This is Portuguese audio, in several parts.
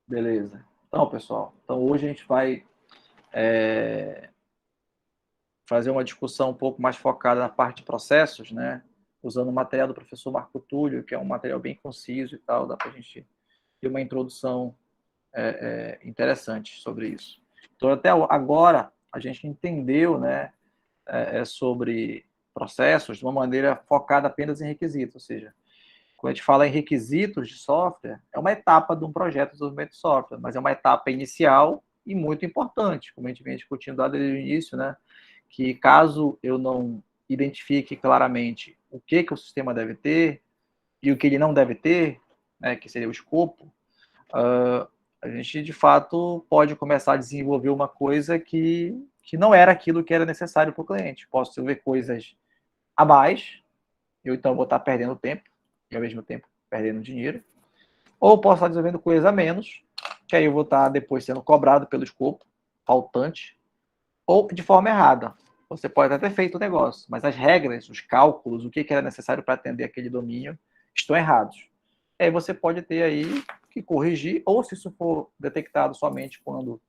Beleza. Então, pessoal, hoje a gente vai fazer uma discussão um pouco mais focada na parte de processos, né? Usando o material do professor Marco Túlio, que é um material bem conciso e tal, dá para a gente ter uma introdução interessante sobre isso. Então, até agora, a gente entendeu, né, sobre processos de uma maneira focada apenas em requisitos, ou seja, quando a gente fala em requisitos de software, é uma etapa de um projeto de desenvolvimento de software, mas é uma etapa inicial e muito importante, como a gente vem discutindo lá desde o início, né? Que caso eu não identifique claramente o que o sistema deve ter e o que ele não deve ter, né, que seria o escopo, a gente de fato pode começar a desenvolver uma coisa que não era aquilo que era necessário para o cliente. Posso desenvolver coisas a mais, eu então vou estar perdendo tempo e ao mesmo tempo perdendo dinheiro, ou posso estar desenvolvendo coisas a menos, que aí eu vou estar depois sendo cobrado pelo escopo faltante, ou de forma errada. Você pode até ter feito o negócio, mas as regras, os cálculos, o que era necessário para atender aquele domínio, estão errados. Aí você pode ter aí que corrigir, ou se isso for detectado somente quando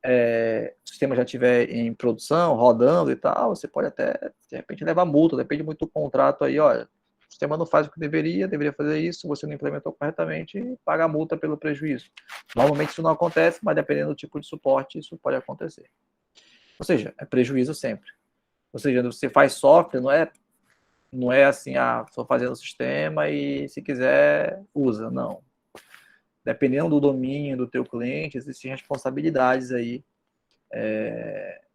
o sistema já estiver em produção, rodando e tal, você pode até, de repente, levar multa, depende muito do contrato aí, olha, o sistema não faz o que deveria fazer isso, você não implementou corretamente e paga a multa pelo prejuízo. Normalmente isso não acontece, mas dependendo do tipo de suporte, isso pode acontecer. Ou seja, é prejuízo sempre. Ou seja, você faz software, não é assim, estou fazendo o sistema e se quiser, usa. Não. Dependendo do domínio do teu cliente, existem responsabilidades aí.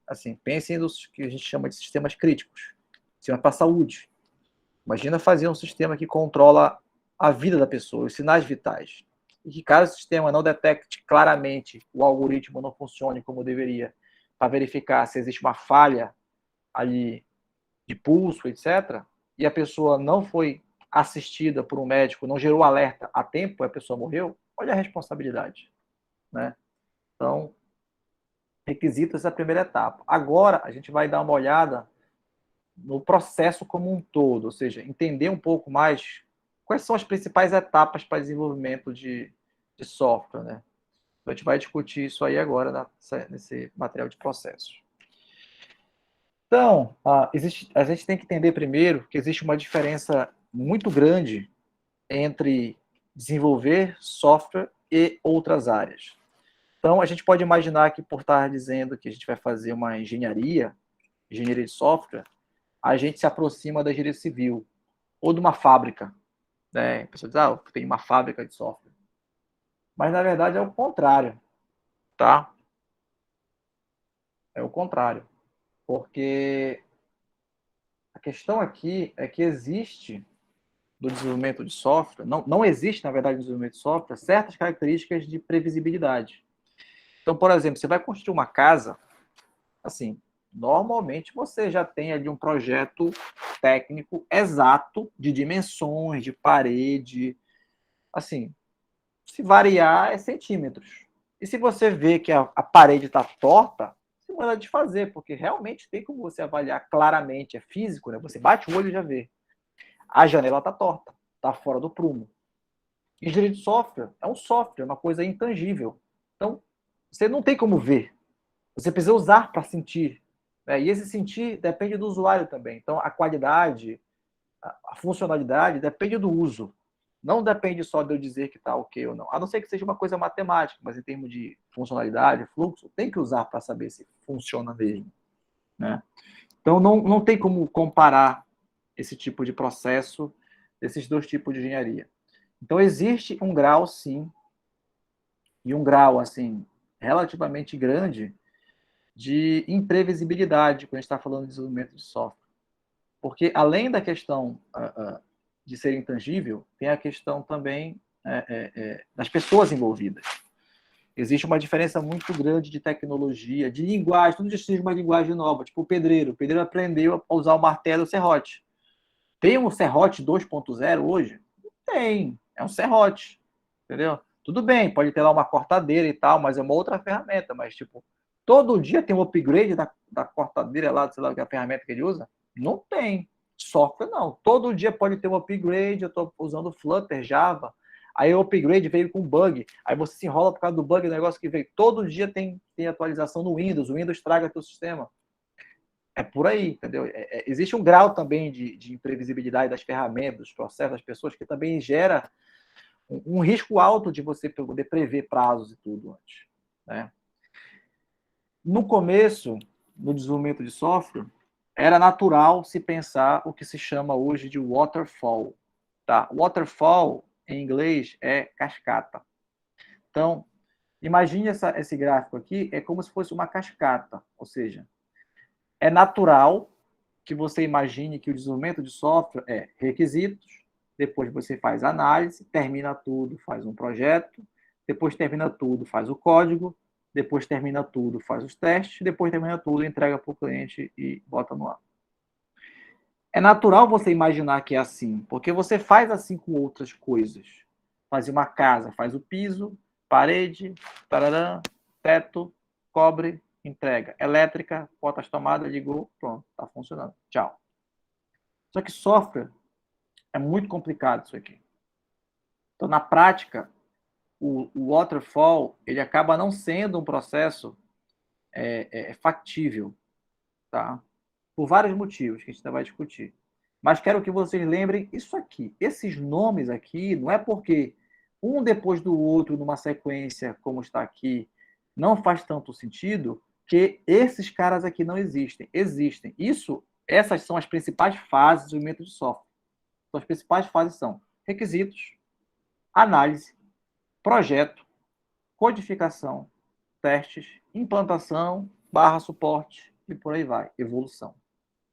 Assim, pensem nos que a gente chama de sistemas críticos. Sistema para a saúde. Imagina fazer um sistema que controla a vida da pessoa, os sinais vitais. E que caso o sistema não detecte claramente, o algoritmo não funcione como deveria, para verificar se existe uma falha ali de pulso, etc., e a pessoa não foi assistida por um médico, não gerou alerta a tempo, a pessoa morreu, olha a responsabilidade. Né? Então, requisitos é a primeira etapa. Agora, a gente vai dar uma olhada no processo como um todo, ou seja, entender um pouco mais quais são as principais etapas para desenvolvimento de software. Né? Então, a gente vai discutir isso aí agora nesse material de processos. Então, a gente tem que entender primeiro que existe uma diferença muito grande entre desenvolver software e outras áreas. Então, a gente pode imaginar que por estar dizendo que a gente vai fazer uma engenharia de software, a gente se aproxima da engenharia civil ou de uma fábrica. Né? A pessoa diz, tem uma fábrica de software. Mas, na verdade, é o contrário. Tá? É o contrário. Porque a questão aqui é que existe do desenvolvimento de software, não existe, na verdade, no desenvolvimento de software, certas características de previsibilidade. Então, por exemplo, você vai construir uma casa, assim, normalmente você já tem ali um projeto técnico exato de dimensões, de parede, assim, se variar é centímetros. E se você vê que a parede está torta, você manda desfazer, porque realmente tem como você avaliar claramente, é físico, né? Você bate o olho e já vê. A janela está torta, está fora do prumo. Engenharia de software é um software, uma coisa intangível. Então, você não tem como ver. Você precisa usar para sentir. Né? E esse sentir depende do usuário também. Então, a qualidade, a funcionalidade depende do uso. Não depende só de eu dizer que está ok ou não. A não ser que seja uma coisa matemática, mas em termos de funcionalidade, fluxo, tem que usar para saber se funciona mesmo. Né? Então, não tem como comparar esse tipo de processo, esses dois tipos de engenharia. Então, existe um grau, sim, e um grau, assim, relativamente grande de imprevisibilidade quando a gente está falando de desenvolvimento de software. Porque, além da questão de ser intangível, tem a questão também das pessoas envolvidas. Existe uma diferença muito grande de tecnologia, de linguagem, tudo isso é uma linguagem nova, tipo o pedreiro. O pedreiro aprendeu a usar o martelo e o serrote. Tem um serrote 2.0 hoje? Tem, é um serrote, entendeu? Tudo bem, pode ter lá uma cortadeira e tal, mas é uma outra ferramenta. Mas, tipo, todo dia tem um upgrade da cortadeira lá, sei lá, que é a ferramenta que ele usa? Não tem. Software não. Todo dia pode ter um upgrade, eu estou usando Flutter, Java. Aí o upgrade veio com bug, aí você se enrola por causa do bug, o negócio que veio. Todo dia tem atualização no Windows, o Windows estraga teu sistema. É por aí, entendeu? Existe um grau também de imprevisibilidade das ferramentas, dos processos, das pessoas, que também gera um risco alto de você poder prever prazos e tudo antes, né? No começo, no desenvolvimento de software, era natural se pensar o que se chama hoje de waterfall. Tá? Waterfall, em inglês, é cascata. Então, imagine esse gráfico aqui, é como se fosse uma cascata, ou seja, é natural que você imagine que o desenvolvimento de software é requisitos, depois você faz análise, termina tudo, faz um projeto, depois termina tudo, faz o código, depois termina tudo, faz os testes, depois termina tudo, entrega para o cliente e bota no ar. É natural você imaginar que é assim, porque você faz assim com outras coisas. Faz uma casa, faz o piso, parede, tararã, teto, cobre, entrega. Elétrica, bota as tomadas, ligou, pronto, está funcionando. Tchau. Só que software é muito complicado isso aqui. Então, na prática, o waterfall ele acaba não sendo um processo factível, tá? Por vários motivos que a gente ainda vai discutir. Mas quero que vocês lembrem isso aqui. Esses nomes aqui, não é porque um depois do outro, numa sequência como está aqui, não faz tanto sentido, que esses caras aqui não existem. Existem. Essas são as principais fases do desenvolvimento de software. Então, as principais fases são requisitos, análise, projeto, codificação, testes, implantação, suporte e por aí vai, evolução.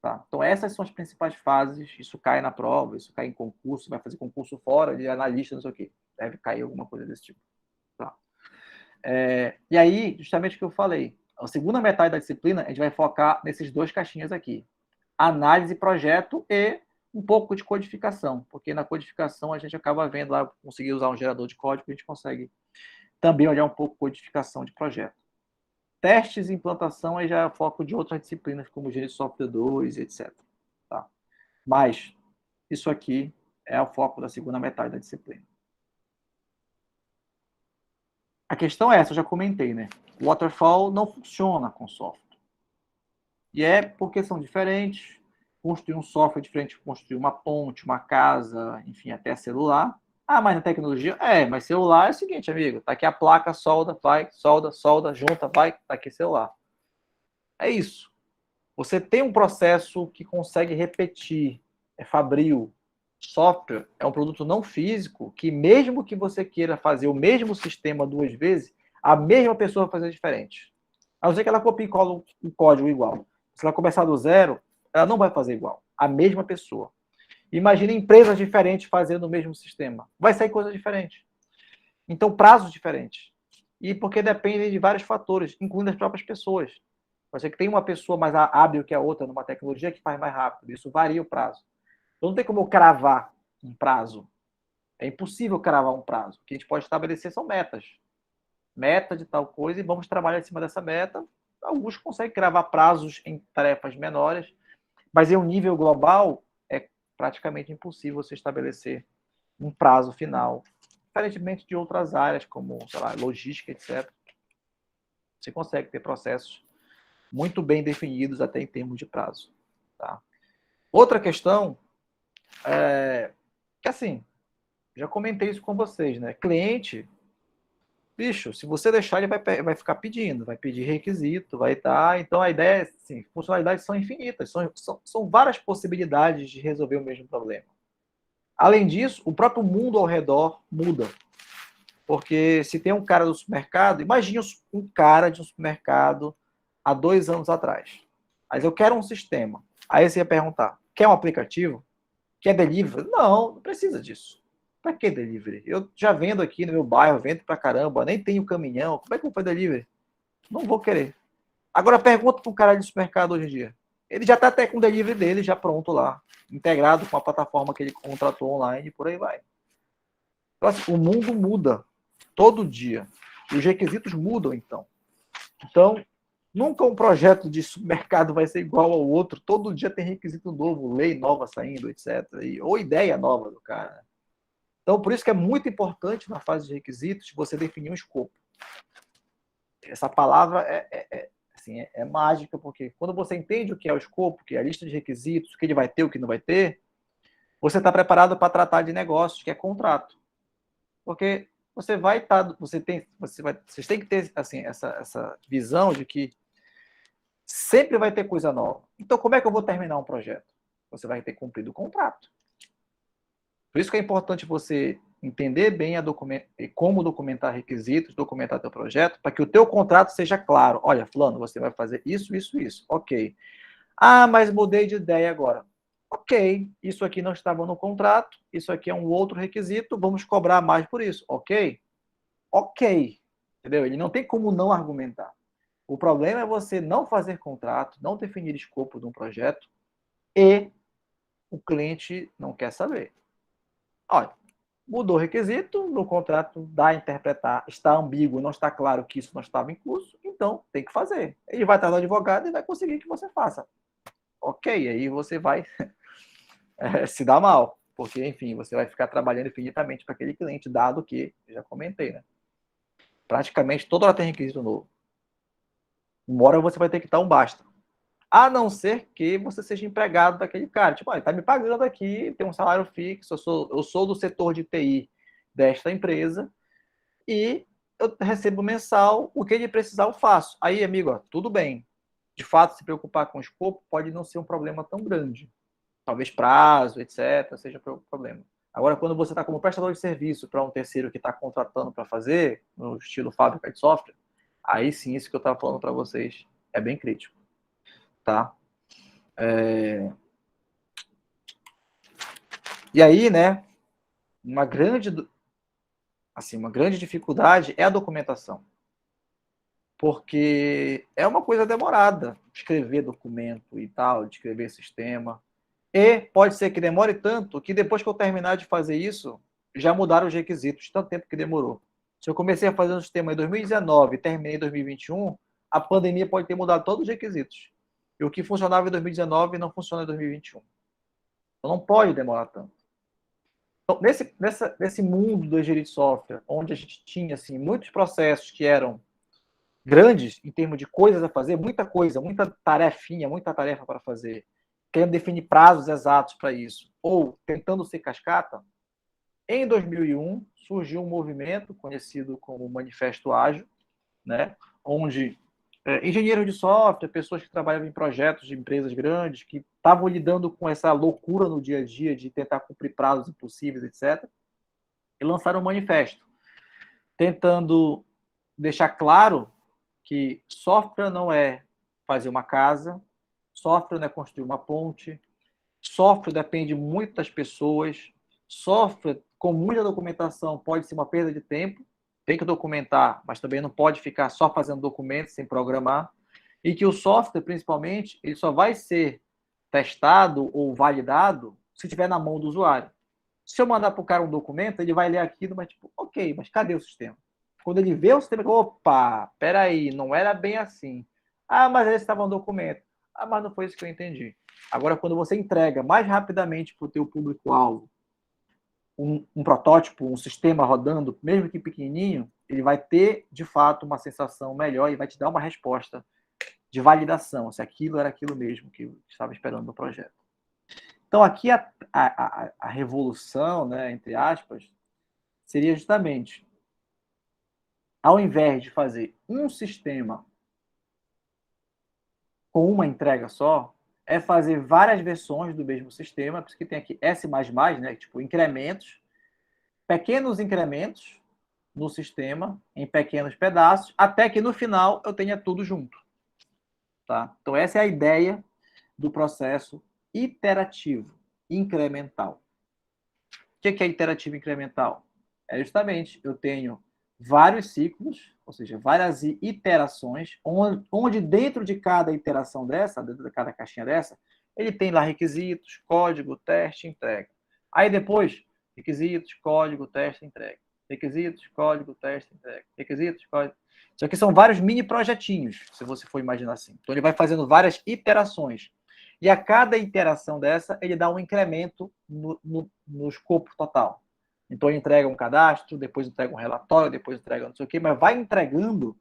Tá? Então, essas são as principais fases. Isso cai na prova, isso cai em concurso, vai fazer concurso fora de analista, não sei o quê. Deve cair alguma coisa desse tipo. Tá? E aí, justamente o que eu falei, a segunda metade da disciplina, a gente vai focar nesses dois caixinhas aqui. Análise, projeto e um pouco de codificação, porque na codificação a gente acaba vendo lá, conseguir usar um gerador de código, a gente consegue também olhar um pouco codificação de projeto. Testes e implantação aí já é foco de outras disciplinas, como engenharia de software 2, etc. Tá? Mas isso aqui é o foco da segunda metade da disciplina. A questão é essa, eu já comentei, né? O waterfall não funciona com software. E é porque são diferentes. Construir um software diferente de construir uma ponte, uma casa, enfim, até celular. Ah, mas na tecnologia? Mas celular é o seguinte, amigo. Tá aqui a placa, solda, vai, solda, junta, vai, tá aqui celular. É isso. Você tem um processo que consegue repetir, é fabril. Software é um produto não físico que, mesmo que você queira fazer o mesmo sistema duas vezes, a mesma pessoa vai fazer diferente. A não ser que ela copie e cola um código igual. Se ela começar do zero, ela não vai fazer igual. A mesma pessoa. Imagina empresas diferentes fazendo o mesmo sistema. Vai sair coisa diferente. Então, prazos diferentes. E porque depende de vários fatores, incluindo as próprias pessoas. Você que tem uma pessoa mais hábil que a outra numa tecnologia que faz mais rápido. Isso varia o prazo. Então, não tem como eu cravar um prazo. É impossível cravar um prazo. O que a gente pode estabelecer são metas. Meta de tal coisa e vamos trabalhar em cima dessa meta. Alguns conseguem cravar prazos em tarefas menores, mas em um nível global é praticamente impossível você estabelecer um prazo final. Diferentemente de outras áreas, como, sei lá, logística, etc. Você consegue ter processos muito bem definidos até em termos de prazo. Tá? Outra questão que, assim, já comentei isso com vocês, né? Cliente, bicho, se você deixar, ele vai ficar pedindo, vai pedir requisito, vai estar. Então, a ideia é, assim, funcionalidades são infinitas, são várias possibilidades de resolver o mesmo problema. Além disso, o próprio mundo ao redor muda. Porque se tem um cara do supermercado, imagine um cara de um supermercado há 2 anos atrás. Mas eu quero um sistema. Aí você ia perguntar, quer um aplicativo? Quer delivery? Não precisa disso. Para que delivery? Eu já vendo aqui no meu bairro, vendo pra caramba, nem tenho caminhão. Como é que eu vou fazer delivery? Não vou querer. Agora pergunta para um cara de supermercado hoje em dia. Ele já está até com o delivery dele já pronto lá, integrado com a plataforma que ele contratou online e por aí vai. Então, assim, o mundo muda todo dia. Os requisitos mudam, então. Então, nunca um projeto de supermercado vai ser igual ao outro. Todo dia tem requisito novo, lei nova saindo, etc. Ou ideia nova do cara. Então, por isso que é muito importante na fase de requisitos você definir um escopo. Essa palavra é mágica, porque quando você entende o que é o escopo, que é a lista de requisitos, o que ele vai ter, o que não vai ter, você está preparado para tratar de negócios, que é contrato. Porque você vai estar, vocês têm que ter assim, essa visão de que sempre vai ter coisa nova. Então, como é que eu vou terminar um projeto? Você vai ter cumprido o contrato. Por isso que é importante você entender bem como documentar requisitos, documentar teu projeto, para que o teu contrato seja claro. Olha, fulano, você vai fazer isso, isso, isso. Ok. Ah, mas mudei de ideia agora. Ok, isso aqui não estava no contrato, isso aqui é um outro requisito, vamos cobrar mais por isso. Ok? Ok. Entendeu? Ele não tem como não argumentar. O problema é você não fazer contrato, não definir escopo de um projeto e o cliente não quer saber. Olha, mudou o requisito, no contrato dá a interpretar, está ambíguo, não está claro que isso não estava incluso, então tem que fazer. Ele vai estar no advogado e vai conseguir que você faça. Ok, aí você vai se dar mal, porque, enfim, você vai ficar trabalhando infinitamente para aquele cliente, dado que, já comentei, né? Praticamente toda hora tem requisito novo. Uma hora você vai ter que dar um basta. A não ser que você seja empregado daquele cara. Tipo, ele está me pagando aqui, tem um salário fixo, eu sou do setor de TI desta empresa e eu recebo mensal, o que ele precisar eu faço. Aí, amigo, ó, tudo bem. De fato, se preocupar com o escopo pode não ser um problema tão grande. Talvez prazo, etc., seja um problema. Agora, quando você está como prestador de serviço para um terceiro que está contratando para fazer, no estilo fábrica de software, aí sim, isso que eu estava falando para vocês é bem crítico. Tá? E aí, né, uma grande dificuldade é a documentação. Porque é uma coisa demorada escrever documento e tal, de escrever sistema. E pode ser que demore tanto que depois que eu terminar de fazer isso, já mudaram os requisitos, tanto tempo que demorou. Se eu comecei a fazer um sistema em 2019 e terminei em 2021, a pandemia pode ter mudado todos os requisitos. E o que funcionava em 2019 não funciona em 2021. Então não pode demorar tanto. Então, nesse mundo do engenharia de software, onde a gente tinha assim, muitos processos que eram grandes em termos de coisas a fazer, muita coisa, muita tarefinha, muita tarefa para fazer, querendo definir prazos exatos para isso, ou tentando ser cascata, em 2001 surgiu um movimento conhecido como Manifesto Ágil, né, onde engenheiros de software, pessoas que trabalhavam em projetos de empresas grandes, que estavam lidando com essa loucura no dia a dia de tentar cumprir prazos impossíveis, etc., e lançaram um manifesto, tentando deixar claro que software não é fazer uma casa, software não é construir uma ponte, software depende muito das pessoas, software com muita documentação pode ser uma perda de tempo, tem que documentar, mas também não pode ficar só fazendo documentos sem programar, e que o software, principalmente, ele só vai ser testado ou validado se estiver na mão do usuário. Se eu mandar para o cara um documento, ele vai ler aquilo, mas tipo, ok, mas cadê o sistema? Quando ele vê o sistema, opa, peraí, não era bem assim. Ah, mas esse estava no documento. Ah, mas não foi isso que eu entendi. Agora, quando você entrega mais rapidamente para o teu público-alvo um protótipo, um sistema rodando, mesmo que pequenininho, ele vai ter, de fato, uma sensação melhor e vai te dar uma resposta de validação, se aquilo era aquilo mesmo que eu estava esperando no projeto. Então, aqui a revolução, né, entre aspas, seria justamente, ao invés de fazer um sistema com uma entrega só, é fazer várias versões do mesmo sistema, por isso que tem aqui S++, né, tipo incrementos, pequenos incrementos no sistema, em pequenos pedaços, até que no final eu tenha tudo junto. Tá? Então, essa é a ideia do processo iterativo, incremental. O que é iterativo incremental? É justamente, eu tenho vários ciclos, ou seja, várias iterações, onde dentro de cada iteração dessa, dentro de cada caixinha dessa, ele tem lá requisitos, código, teste, entrega. Aí depois, requisitos, código, teste, entrega. Requisitos, código, teste, entrega. Requisitos, código. Isso aqui são vários mini projetinhos, se você for imaginar assim. Então ele vai fazendo várias iterações. E a cada interação dessa, ele dá um incremento no escopo total. Então, entrega um cadastro, depois entrega um relatório, depois entrega não sei o quê, mas vai entregando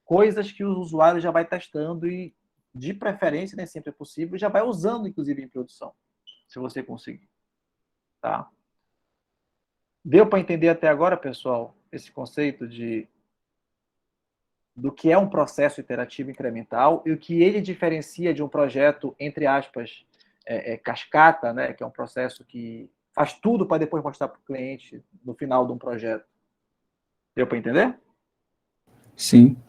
coisas que o usuário já vai testando e, de preferência, nem sempre é possível, já vai usando, inclusive, em produção, se você conseguir. Tá? Deu para entender até agora, pessoal, esse conceito do que é um processo iterativo incremental e o que ele diferencia de um projeto, entre aspas, cascata, né, que é um processo que faz tudo para depois mostrar para o cliente no final de um projeto. Deu para entender? Sim.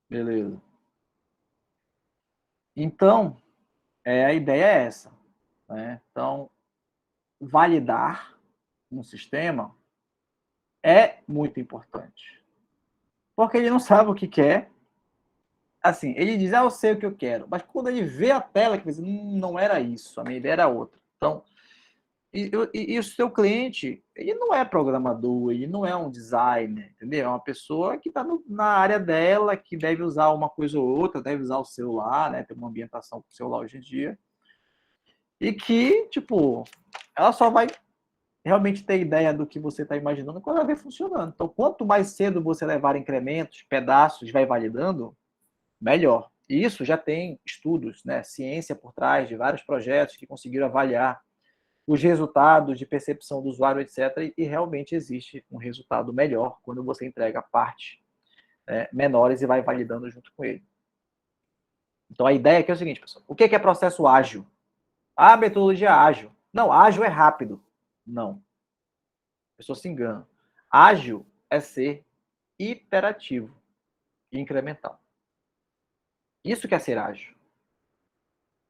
Beleza. Então, a ideia é essa. Né? Então, validar um sistema é muito importante. Porque ele não sabe o que quer. Assim, ele diz, eu sei o que eu quero. Mas quando ele vê a tela, que diz, não era isso, a minha ideia era outra. Então, e o seu cliente, ele não é programador, ele não é um designer, entendeu? É uma pessoa que está na área dela, que deve usar uma coisa ou outra, deve usar o celular, né? Tem uma ambientação com o celular hoje em dia. E que, tipo, ela só vai realmente ter ideia do que você está imaginando quando ela vê funcionando. Então, quanto mais cedo você levar incrementos, pedaços, vai validando, melhor. E isso já tem estudos, né? Ciência por trás de vários projetos que conseguiram avaliar os resultados de percepção do usuário, etc. E realmente existe um resultado melhor quando você entrega partes menores e vai validando junto com ele. Então, a ideia aqui é o seguinte, pessoal. O que é processo ágil? A metodologia ágil. Não, ágil é rápido. Não. A pessoa se engana. Ágil é ser iterativo e incremental. Isso que é ser ágil.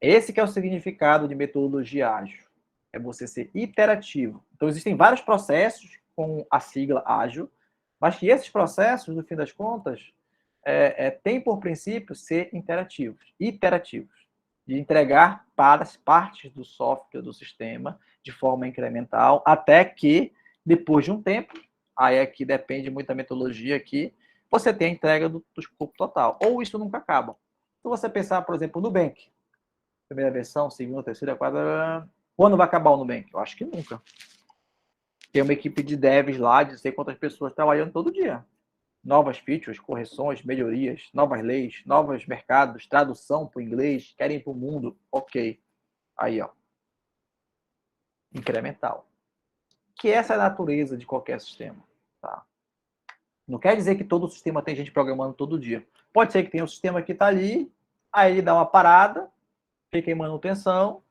Esse que é o significado de metodologia ágil. É você ser iterativo. Então, existem vários processos com a sigla ágil, mas que esses processos, no fim das contas, têm por princípio ser iterativos, de entregar para as partes do software, do sistema, de forma incremental, até que, depois de um tempo, aí aqui depende muito da metodologia aqui, você tem a entrega do escopo total. Ou isso nunca acaba. Se você pensar, por exemplo, no Nubank, primeira versão, segunda, terceira, quarta, quando vai acabar o Nubank? Eu acho que nunca. Tem uma equipe de devs lá, de sei quantas pessoas trabalhando todo dia. Novas features, correções, melhorias, novas leis, novos mercados, tradução para o inglês, querem para o mundo. Ok. Aí, ó. Incremental. Que essa é a natureza de qualquer sistema. Tá? Não quer dizer que todo sistema tem gente programando todo dia. Pode ser que tenha um sistema que está ali, aí ele dá uma parada, fica em manutenção,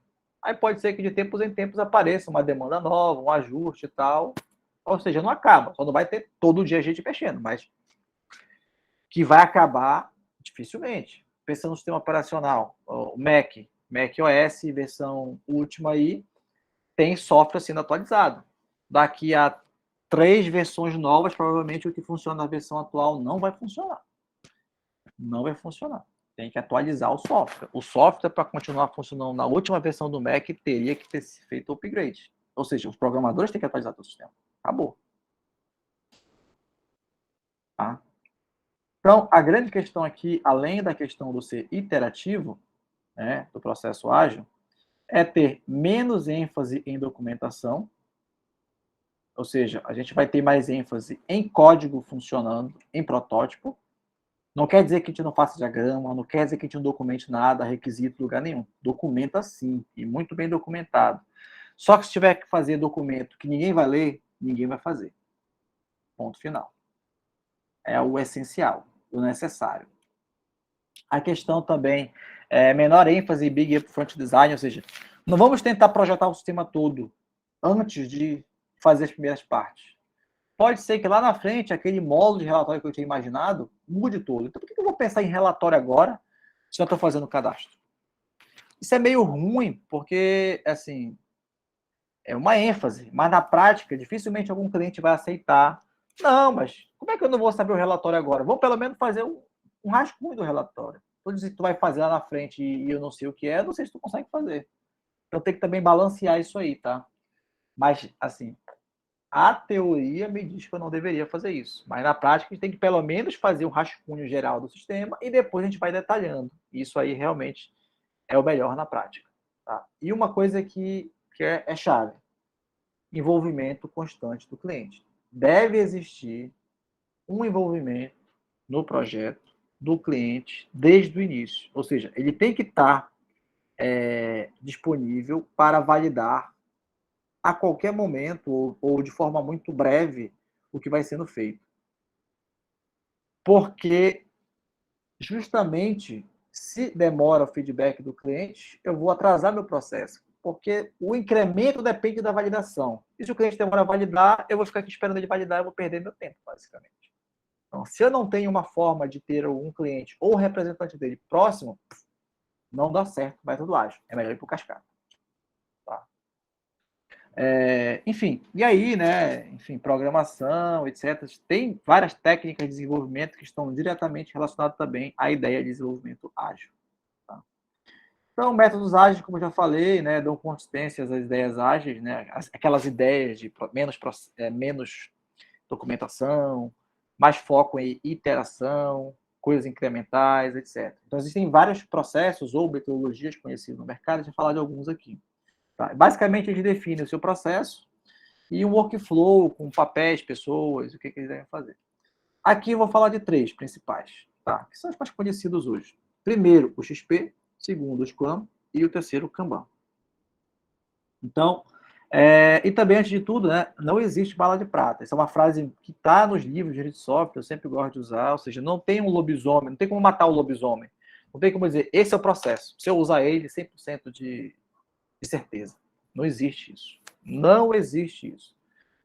aí pode ser que de tempos em tempos apareça uma demanda nova, um ajuste e tal. Ou seja, não acaba, só não vai ter todo dia gente mexendo, mas que vai acabar dificilmente. Pensando no sistema operacional, o Mac OS, versão última aí, tem software sendo atualizado. Daqui a 3 versões novas, provavelmente o que funciona na versão atual não vai funcionar. Não vai funcionar. Tem que atualizar o software. O software, para continuar funcionando na última versão do Mac, teria que ter feito o upgrade. Ou seja, os programadores têm que atualizar o sistema. Acabou. Tá? Então, a grande questão aqui, além da questão do ser iterativo, né, do processo ágil, é ter menos ênfase em documentação, ou seja, a gente vai ter mais ênfase em código funcionando, em protótipo. Não quer dizer que a gente não faça diagrama, não quer dizer que a gente não documente nada, requisito, lugar nenhum. Documenta sim, e muito bem documentado. Só que se tiver que fazer documento que ninguém vai ler, ninguém vai fazer. Ponto final. É o essencial, o necessário. A questão também é menor ênfase em Big Upfront Design, ou seja, não vamos tentar projetar o sistema todo antes de fazer as primeiras partes. Pode ser que lá na frente, aquele módulo de relatório que eu tinha imaginado, mude todo. Então, por que eu vou pensar em relatório agora se eu estou fazendo o cadastro? Isso é meio ruim, porque, assim, é uma ênfase, mas na prática, dificilmente algum cliente vai aceitar. Não, mas como é que eu não vou saber o relatório agora? Vou pelo menos fazer um rascunho do relatório. Então, se tu vai fazer lá na frente e eu não sei o que é, não sei se tu consegue fazer. Então, tem que também balancear isso aí, tá? Mas, assim, a teoria me diz que eu não deveria fazer isso. Mas na prática, a gente tem que pelo menos fazer um rascunho geral do sistema e depois a gente vai detalhando. Isso aí realmente é o melhor na prática. Tá? E uma coisa que é chave. envolvimento constante do cliente. Deve existir um envolvimento no projeto do cliente desde o início. Ou seja, ele tem que estar disponível para validar a qualquer momento ou de forma muito breve o que vai sendo feito. Porque justamente se demora o feedback do cliente, eu vou atrasar meu processo. Porque o incremento depende da validação. E se o cliente demora a validar, eu vou ficar aqui esperando ele validar, eu vou perder meu tempo, basicamente. Então, se eu não tenho uma forma de ter um cliente ou representante dele próximo, não dá certo o método ágil. É melhor ir para o cascata. Tá? Enfim, e aí, né? Enfim, programação, etc. Tem várias técnicas de desenvolvimento que estão diretamente relacionadas também à ideia de desenvolvimento ágil. Tá? Então, métodos ágeis, como eu já falei, né, dão consistência às ideias ágeis, né, aquelas ideias de menos documentação, mais foco em iteração, coisas incrementais, etc. Então, existem vários processos ou metodologias conhecidas no mercado, deixa eu falar de alguns aqui. Tá? Basicamente, eles definem o seu processo e um workflow com papéis, pessoas, o que eles devem fazer. Aqui eu vou falar de 3 principais, tá? Que são os mais conhecidos hoje. Primeiro, o XP, segundo, o Scrum e o terceiro, o Kanban. Então, e também, antes de tudo, né, não existe bala de prata. Essa é uma frase que está nos livros de engenharia de software, eu sempre gosto de usar, ou seja, não tem um lobisomem, não tem como matar o lobisomem. Não tem como dizer, esse é o processo. Se eu usar ele, 100% de certeza. Não existe isso. Não existe isso.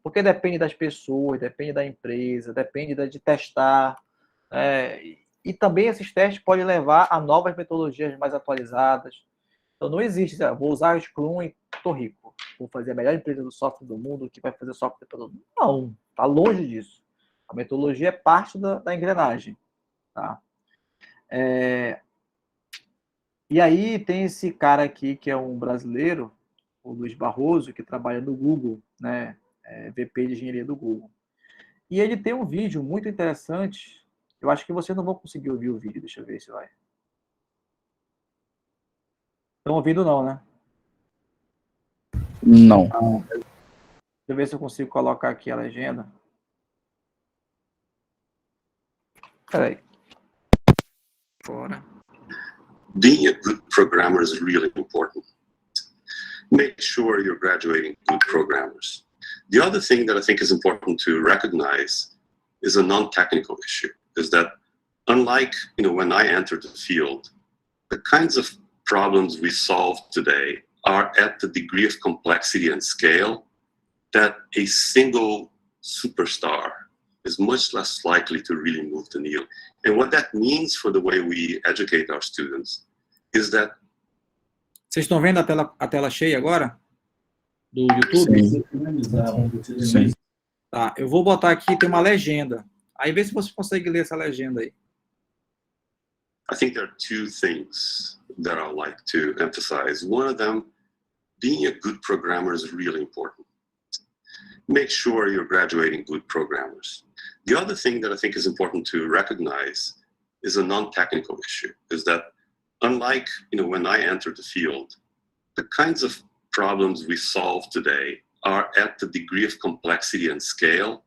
Porque depende das pessoas, depende da empresa, depende de testar. E também esses testes podem levar a novas metodologias mais atualizadas. Então não existe, vou usar o Scrum e estou rico. Vou fazer a melhor empresa do software do mundo que vai fazer software para todo mundo. Não, está longe disso. A metodologia é parte da engrenagem. Tá? E aí tem esse cara aqui que é um brasileiro, o Luiz Barroso, que trabalha no Google, né? VP de engenharia do Google. E ele tem um vídeo muito interessante. Eu acho que vocês não vão conseguir ouvir o vídeo. Deixa eu ver se vai. Estão ouvindo não, né? Não. Deixa eu ver se eu consigo colocar aqui a legenda. Peraí. Fora. Being a good programmer is really important. Make sure you're graduating good programmers. The other thing that I think is important to recognize is a non-technical issue, is that unlike when I entered the field, the kinds of problems we solve today are at the degree of complexity and scale that a single superstar is much less likely to really move the needle. And what that means for the way we educate our students is that... Vocês estão vendo a tela cheia agora? Do YouTube? Sim. Tá, eu vou botar aqui, tem uma legenda. Aí vê se você consegue ler essa legenda aí. I think there are 2 things that I like to emphasize. One of them, being a good programmer is really important. Make sure you're graduating good programmers. The other thing that I think is important to recognize is a non-technical issue, is that unlike when I entered the field, the kinds of problems we solve today are at the degree of complexity and scale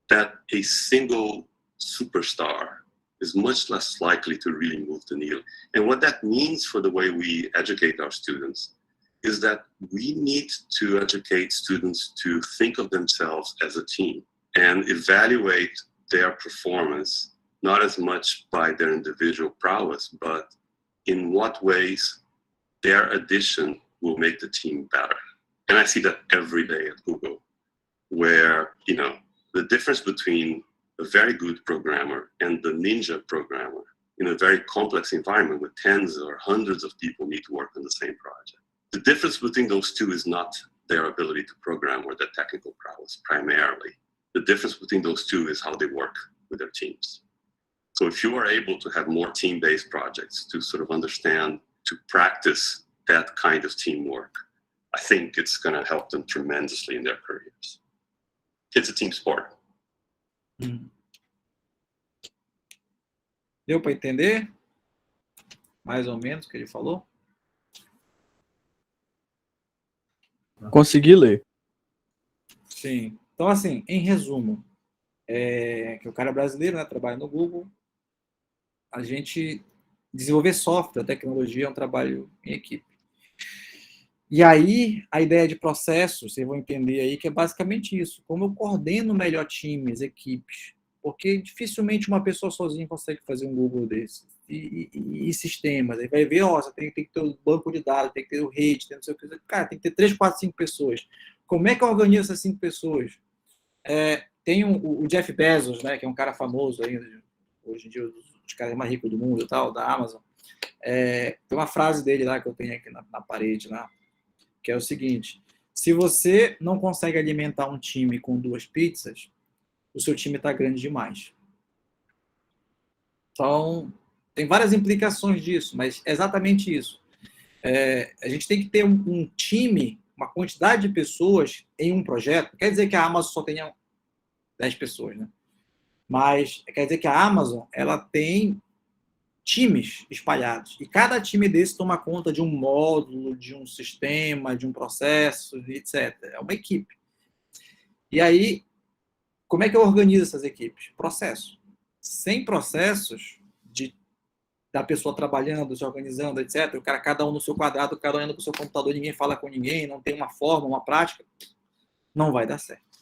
that a single superstar is much less likely to really move the needle. And what that means for the way we educate our students is that we need to educate students to think of themselves as a team and evaluate their performance, not as much by their individual prowess, but in what ways their addition will make the team better. And I see that every day at Google, where, the difference between a very good programmer and the ninja programmer in a very complex environment with tens or hundreds of people need to work on the same project. The difference between those two is not their ability to program or their technical prowess primarily. The difference between those two is how they work with their teams. So if you are able to have more team-based projects to sort of understand, to practice that kind of teamwork, I think it's going to help them tremendously in their careers. It's a team sport. Deu para entender? Mais ou menos o que ele falou? Consegui ler. Sim. Então, assim, em resumo, que o cara é brasileiro, né, trabalha no Google, a gente desenvolver software, tecnologia é um trabalho em equipe. E aí, a ideia de processos, vocês vão entender aí que é basicamente isso. Como eu coordeno melhor times, equipes. Porque dificilmente uma pessoa sozinha consegue fazer um Google desse. E sistemas. Aí vai ver, ó, você tem que ter o banco de dados, tem que ter o rede, tem não sei o que. Cara, tem que ter 3, 4, 5 pessoas. Como é que eu organizo essas 5 pessoas? Tem o Jeff Bezos, né, que é um cara famoso ainda, hoje em dia, um dos caras mais ricos do mundo e tal, da Amazon. Tem uma frase dele lá que eu tenho aqui na parede lá, que é o seguinte: se você não consegue alimentar um time com 2 pizzas, o seu time está grande demais. Então, tem várias implicações disso, mas é exatamente isso. A gente tem que ter um time, uma quantidade de pessoas em um projeto. Quer dizer que a Amazon só tenha 10 pessoas, né? Mas quer dizer que a Amazon ela tem times espalhados. E cada time desse toma conta de um módulo, de um sistema, de um processo, etc. É uma equipe. E aí, como é que eu organizo essas equipes? Processo. Sem processos da pessoa trabalhando, se organizando, etc., o cara, cada um no seu quadrado, cada um indo para o seu computador, ninguém fala com ninguém, não tem uma forma, uma prática, não vai dar certo.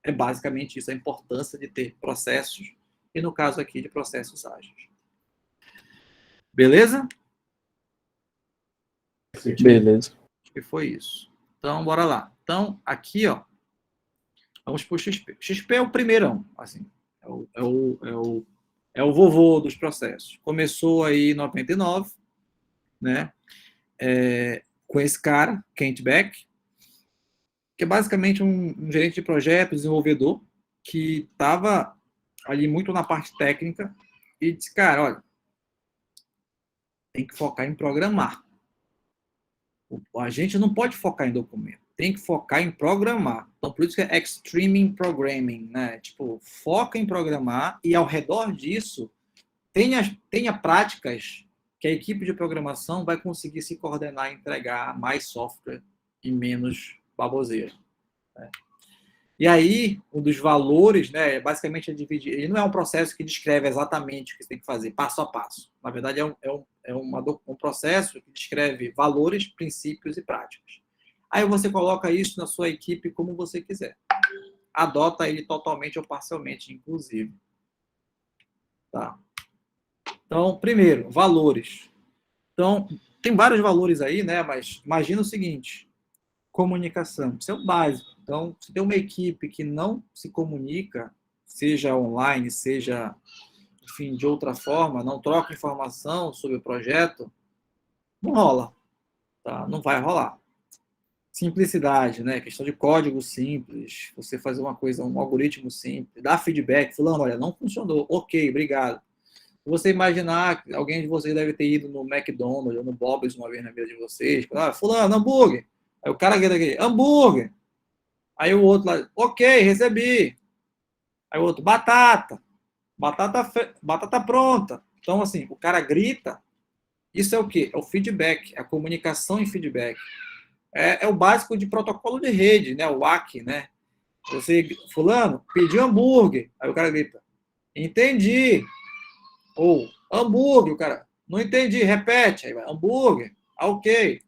É basicamente isso, a importância de ter processos, e no caso aqui de processos ágeis. Beleza? Beleza. Acho que foi isso. Então, bora lá. Então, aqui, ó, vamos para o XP. XP é o primeirão, assim, é o vovô dos processos. Começou aí em 99, né? Com esse cara, Kent Beck, que é basicamente um gerente de projeto, desenvolvedor, que estava ali muito na parte técnica e disse, cara, olha, tem que focar em programar. A gente não pode focar em documento, tem que focar em programar. Então, por isso que é Extreme Programming, né? Tipo, foca em programar e ao redor disso tenha práticas que a equipe de programação vai conseguir se coordenar e entregar mais software e menos baboseira. Né? E aí, um dos valores, né, basicamente é dividir. Ele não é um processo que descreve exatamente o que você tem que fazer, passo a passo. Na verdade, é um processo que descreve valores, princípios e práticas. Aí você coloca isso na sua equipe como você quiser. Adota ele totalmente ou parcialmente, inclusive. Tá? Então, primeiro, valores. Então, tem vários valores aí, né? Mas imagina o seguinte: comunicação. Isso é o básico. Então, se tem uma equipe que não se comunica, seja online, seja, enfim, de outra forma, não troca informação sobre o projeto, não rola. Tá? Não vai rolar. Simplicidade, né? Questão de código simples, você fazer uma coisa, um algoritmo simples, dar feedback, fulano, olha, não funcionou, ok, obrigado. Você imaginar que alguém de vocês deve ter ido no McDonald's ou no Bob's uma vez na vida de vocês, fulano, hambúrguer. Aí o cara grita aqui, hambúrguer. Aí o outro lá, ok, recebi. Aí o outro, batata. Batata pronta. Então, assim, o cara grita. Isso é o quê? É o feedback, é a comunicação em feedback. É o básico de protocolo de rede, né? O WAC, né? Você, fulano, pediu hambúrguer. Aí o cara grita, entendi. Ou hambúrguer, o cara, não entendi, repete. Aí vai, hambúrguer, ok.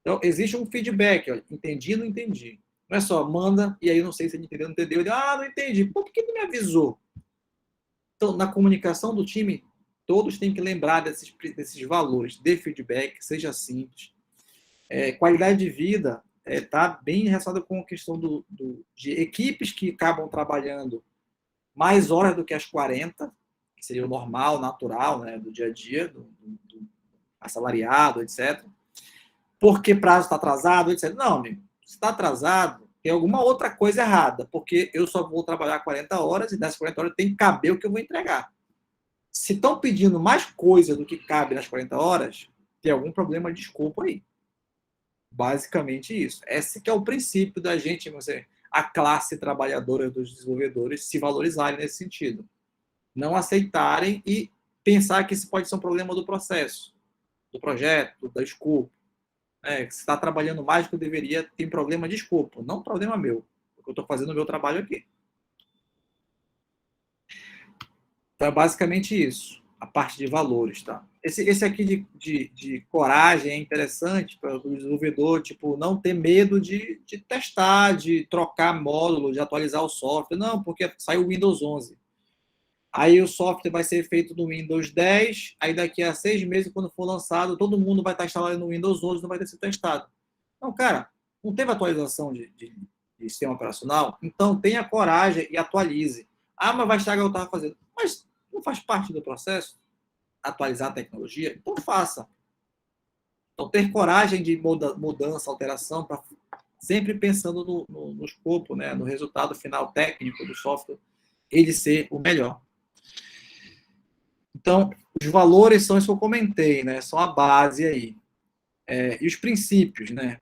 Então, existe um feedback, ó, entendi, não entendi. Não é só manda, e aí não sei se ele entendeu, não entendeu. Ele, não entendi. Por que não me avisou? Então, na comunicação do time, todos têm que lembrar desses valores de feedback, seja simples. Qualidade de vida está bem relacionada com a questão de equipes que acabam trabalhando mais horas do que as 40, que seria o normal, natural, né, do dia a dia, do assalariado, etc. Porque prazo está atrasado, etc. Não, amigo, se está atrasado, tem alguma outra coisa errada, porque eu só vou trabalhar 40 horas e dessas 40 horas tem que caber o que eu vou entregar. Se estão pedindo mais coisa do que cabe nas 40 horas, tem algum problema de escopo aí. Basicamente isso. Esse que é o princípio da gente, a classe trabalhadora dos desenvolvedores, se valorizarem nesse sentido. Não aceitarem e pensar que isso pode ser um problema do processo, do projeto, da escopo. Que se está trabalhando mais do que eu deveria, tem problema de escopo, não problema meu. Eu estou fazendo o meu trabalho aqui. Então, é basicamente isso, a parte de valores, tá? Esse aqui de coragem é interessante para o desenvolvedor, tipo, não ter medo de testar, de trocar módulo, de atualizar o software. Não, porque saiu o Windows 11. Aí o software vai ser feito no Windows 10, aí daqui a 6 meses, quando for lançado, todo mundo vai estar instalado no Windows 11, não vai ter sido testado. Então, cara, não teve atualização de sistema operacional? Então, tenha coragem e atualize. Ah, mas vai estragar o que eu estava fazendo. Mas não faz parte do processo atualizar a tecnologia? Então, faça. Então, ter coragem de mudança, alteração, para sempre pensando no escopo, né, no resultado final técnico do software, ele ser o melhor. Então, os valores são isso que eu comentei, né? São a base aí. E os princípios, né?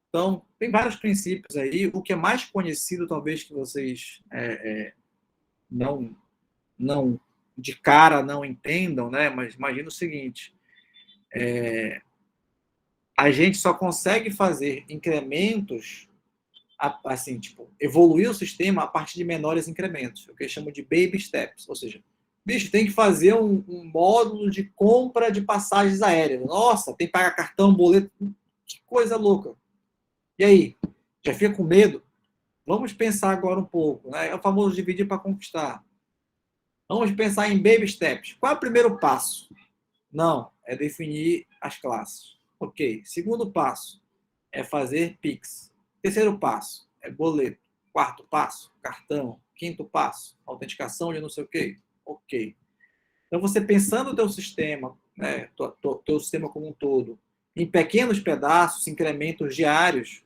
Então, tem vários princípios aí. O que é mais conhecido, talvez, que vocês não de cara não entendam, né? Mas imagina o seguinte. A gente só consegue fazer incrementos, assim, tipo, evoluir o sistema a partir de menores incrementos. O que eu chamo de baby steps. Ou seja, bicho, tem que fazer um módulo de compra de passagens aéreas. Nossa, tem que pagar cartão, boleto. Que coisa louca. E aí? Já fica com medo? Vamos pensar agora um pouco, né? É o famoso dividir para conquistar. Vamos pensar em baby steps. Qual é o primeiro passo? Não, é definir as classes. Ok. Segundo passo é fazer Pix. Terceiro passo é boleto. Quarto passo, cartão. Quinto passo, autenticação de não sei o quê. Ok. Então, você pensando o teu sistema, né, teu sistema como um todo, em pequenos pedaços, incrementos diários,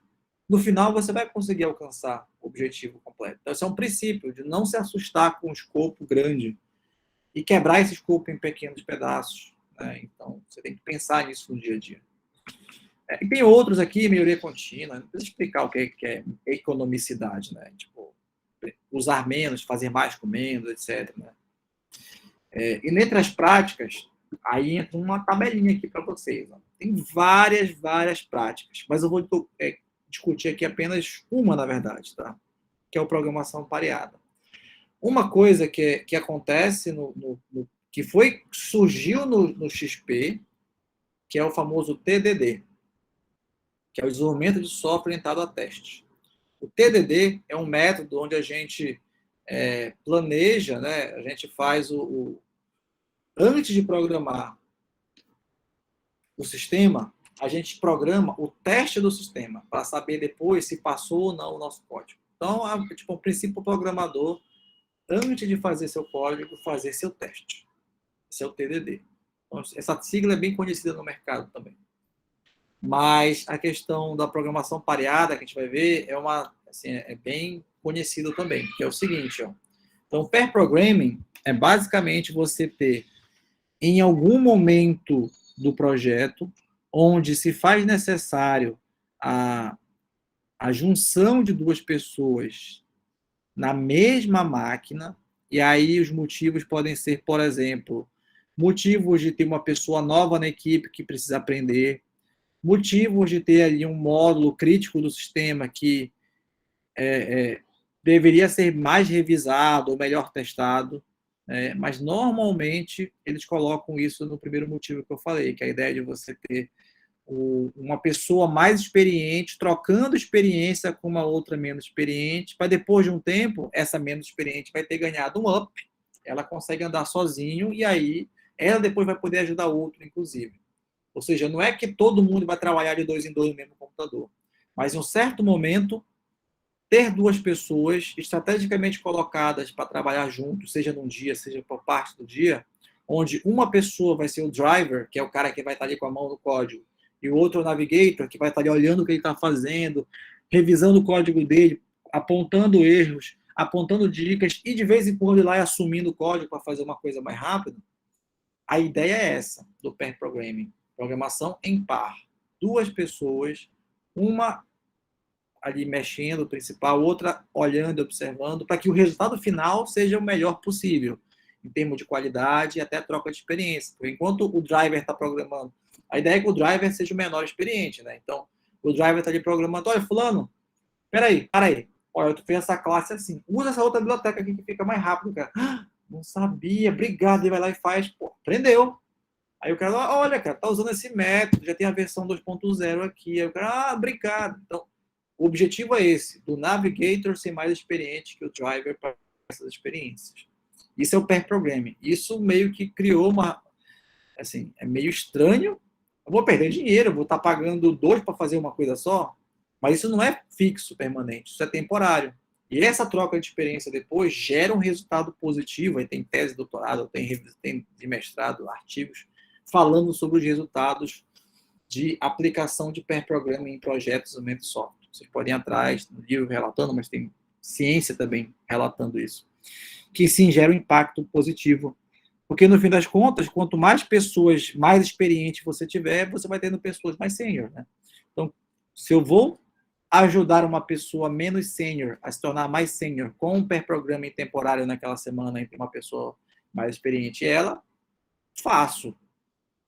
no final você vai conseguir alcançar o objetivo completo. Então, esse é um princípio de não se assustar com um escopo grande e quebrar esse escopo em pequenos pedaços. Né? Então, você tem que pensar nisso no dia a dia. E tem outros aqui, melhoria contínua, não precisa explicar o que é economicidade, né? Tipo, usar menos, fazer mais com menos, etc. Né? E letras práticas, aí entra uma tabelinha aqui para vocês. Ó. Tem várias práticas, mas eu vou discutir aqui apenas uma, na verdade, tá? Que é a programação pareada. Uma coisa que acontece, que surgiu no XP, que é o famoso TDD, que é o desenvolvimento de software orientado a testes. O TDD é um método onde a gente planeja, né? A gente faz antes de programar o sistema, a gente programa o teste do sistema para saber depois se passou ou não o nosso código. Então, tipo, o princípio programador, antes de fazer seu código, fazer seu teste. Esse é o TDD. Então, essa sigla é bem conhecida no mercado também. Mas a questão da programação pareada, que a gente vai ver, é bem conhecido também, que é o seguinte, ó. Então, pair programming é basicamente você ter, em algum momento do projeto, onde se faz necessário a junção de duas pessoas na mesma máquina, e aí os motivos podem ser, por exemplo, motivos de ter uma pessoa nova na equipe que precisa aprender, motivos de ter ali um módulo crítico do sistema que deveria ser mais revisado ou melhor testado, mas normalmente eles colocam isso no primeiro motivo que eu falei, que é a ideia de você ter uma pessoa mais experiente trocando experiência com uma outra menos experiente, para depois de um tempo, essa menos experiente vai ter ganhado um up, ela consegue andar sozinho e aí ela depois vai poder ajudar outro, inclusive. Ou seja, não é que todo mundo vai trabalhar de 2 em 2 no mesmo computador, mas em um certo momento, ter duas pessoas estrategicamente colocadas para trabalhar juntos, seja num dia, seja por parte do dia, onde uma pessoa vai ser o driver, que é o cara que vai estar ali com a mão no código, e o outro é o navigator, que vai estar ali olhando o que ele está fazendo, revisando o código dele, apontando erros, apontando dicas, e de vez em quando ir lá e assumindo o código para fazer uma coisa mais rápida. A ideia é essa, do pair programming. Programação em par. Duas pessoas, uma ali mexendo, o principal, outra olhando e observando, para que o resultado final seja o melhor possível, em termos de qualidade e até troca de experiência. Porque enquanto o driver está programando, a ideia é que o driver seja o menor experiente, né? Então, o driver está ali programando, olha, fulano, para aí, olha, tu fez essa classe assim, usa essa outra biblioteca aqui que fica mais rápido, cara. Não sabia, obrigado, ele vai lá e faz, pô, aprendeu. Aí o cara, olha, cara, tá usando esse método, já tem a versão 2.0 aqui. Aí o cara, obrigado. Então, o objetivo é esse, do Navigator ser mais experiente que o Driver para essas experiências. Isso é o pair programming. Isso meio que criou uma, assim, é meio estranho. Eu vou perder dinheiro, eu vou estar pagando 2 para fazer uma coisa só, mas isso não é fixo, permanente, isso é temporário. E essa troca de experiência depois gera um resultado positivo. Aí tem tese de doutorado, tem de mestrado, artigos falando sobre os resultados de aplicação de pair programming em projetos do ambiente de software. Vocês podem ir atrás no livro relatando, mas tem ciência também relatando isso. Que sim gera um impacto positivo. Porque, no fim das contas, quanto mais pessoas mais experientes você tiver, você vai tendo pessoas mais sênior, né? Então, se eu vou ajudar uma pessoa menos sênior a se tornar mais sênior com um pair programming temporário naquela semana entre uma pessoa mais experiente e ela, faço.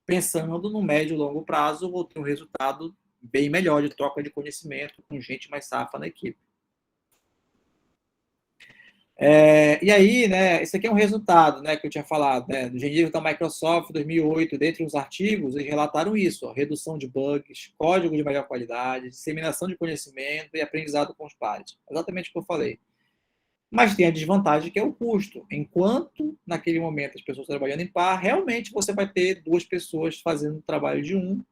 Pensando no médio e longo prazo, vou ter um resultado bem melhor de troca de conhecimento com gente mais safa na equipe. E aí, né, esse aqui é um resultado, né, que eu tinha falado, né, do engenheiro da Microsoft 2008, dentre os artigos, eles relataram isso, ó, redução de bugs, código de melhor qualidade, disseminação de conhecimento e aprendizado com os pares. Exatamente o que eu falei. Mas tem a desvantagem que é o custo. Enquanto, naquele momento, as pessoas trabalhando em par, realmente você vai ter 2 pessoas fazendo o trabalho de um,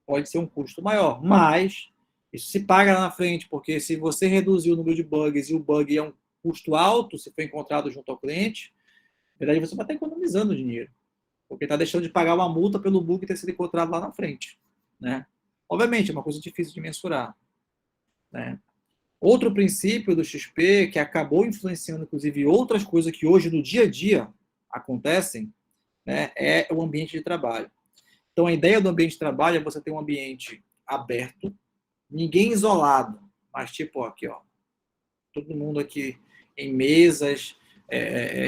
pode ser um custo maior, mas isso se paga lá na frente, porque se você reduzir o número de bugs e o bug é um custo alto, se for encontrado junto ao cliente, na verdade você vai estar economizando dinheiro, porque está deixando de pagar uma multa pelo bug ter sido encontrado lá na frente, né? Obviamente, é uma coisa difícil de mensurar, né? Outro princípio do XP, que acabou influenciando, inclusive, outras coisas que hoje, no dia a dia, acontecem, né, é o ambiente de trabalho. Então, a ideia do ambiente de trabalho é você ter um ambiente aberto, ninguém isolado, mas tipo, ó, aqui, ó, todo mundo aqui em mesas,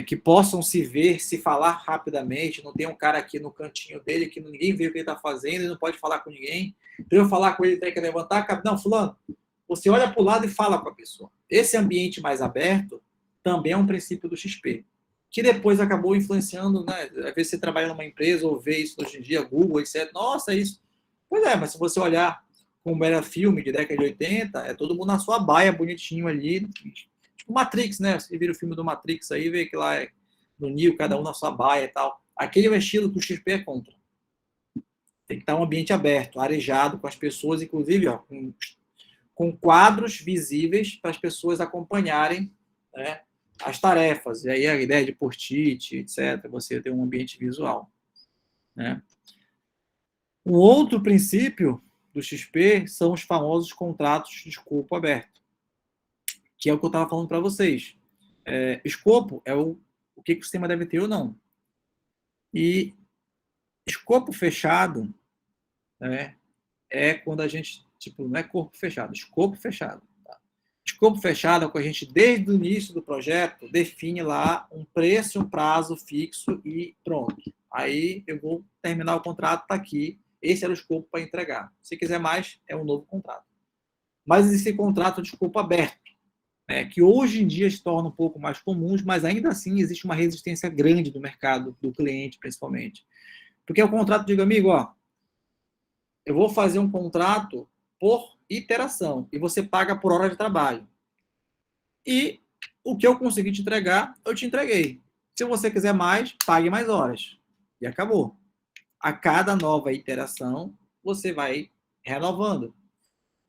que possam se ver, se falar rapidamente, não tem um cara aqui no cantinho dele que ninguém vê o que ele está fazendo, ele não pode falar com ninguém. Então, eu falar com ele, tem que levantar a cabeça. Não, fulano, você olha para o lado e fala com a pessoa. Esse ambiente mais aberto também é um princípio do XP, que depois acabou influenciando, né? Às vezes você trabalha numa empresa ou vê isso hoje em dia, Google, etc. Nossa, é isso. Pois é, mas se você olhar como era filme de década de 80, é todo mundo na sua baia, bonitinho ali. Tipo Matrix, né? Você vira o filme do Matrix aí, vê que lá é no Neo, cada um na sua baia e tal. Aquele é o estilo que o XP é contra. Tem que estar um ambiente aberto, arejado, com as pessoas, inclusive, ó, com quadros visíveis para as pessoas acompanharem, né, as tarefas. E aí a ideia de post-it, etc., você ter um ambiente visual, né? Um outro princípio do XP são os famosos contratos de escopo aberto, que é o que eu estava falando para vocês. Escopo é o que o sistema deve ter ou não. E escopo fechado, né, é quando a gente, tipo, não é corpo fechado, escopo fechado. Tá? Escopo fechado é quando a gente, desde o início do projeto, define lá um preço, um prazo fixo e pronto. Aí eu vou terminar o contrato, está aqui, esse era o escopo para entregar. Se quiser mais, é um novo contrato. Mas existe contrato de escopo aberto, né, que hoje em dia se torna um pouco mais comuns, mas ainda assim existe uma resistência grande do mercado, do cliente principalmente. Porque é o contrato, diga, amigo, ó, eu vou fazer um contrato por iteração e você paga por hora de trabalho. E o que eu consegui te entregar, eu te entreguei. Se você quiser mais, pague mais horas. E acabou. A cada nova iteração, você vai renovando.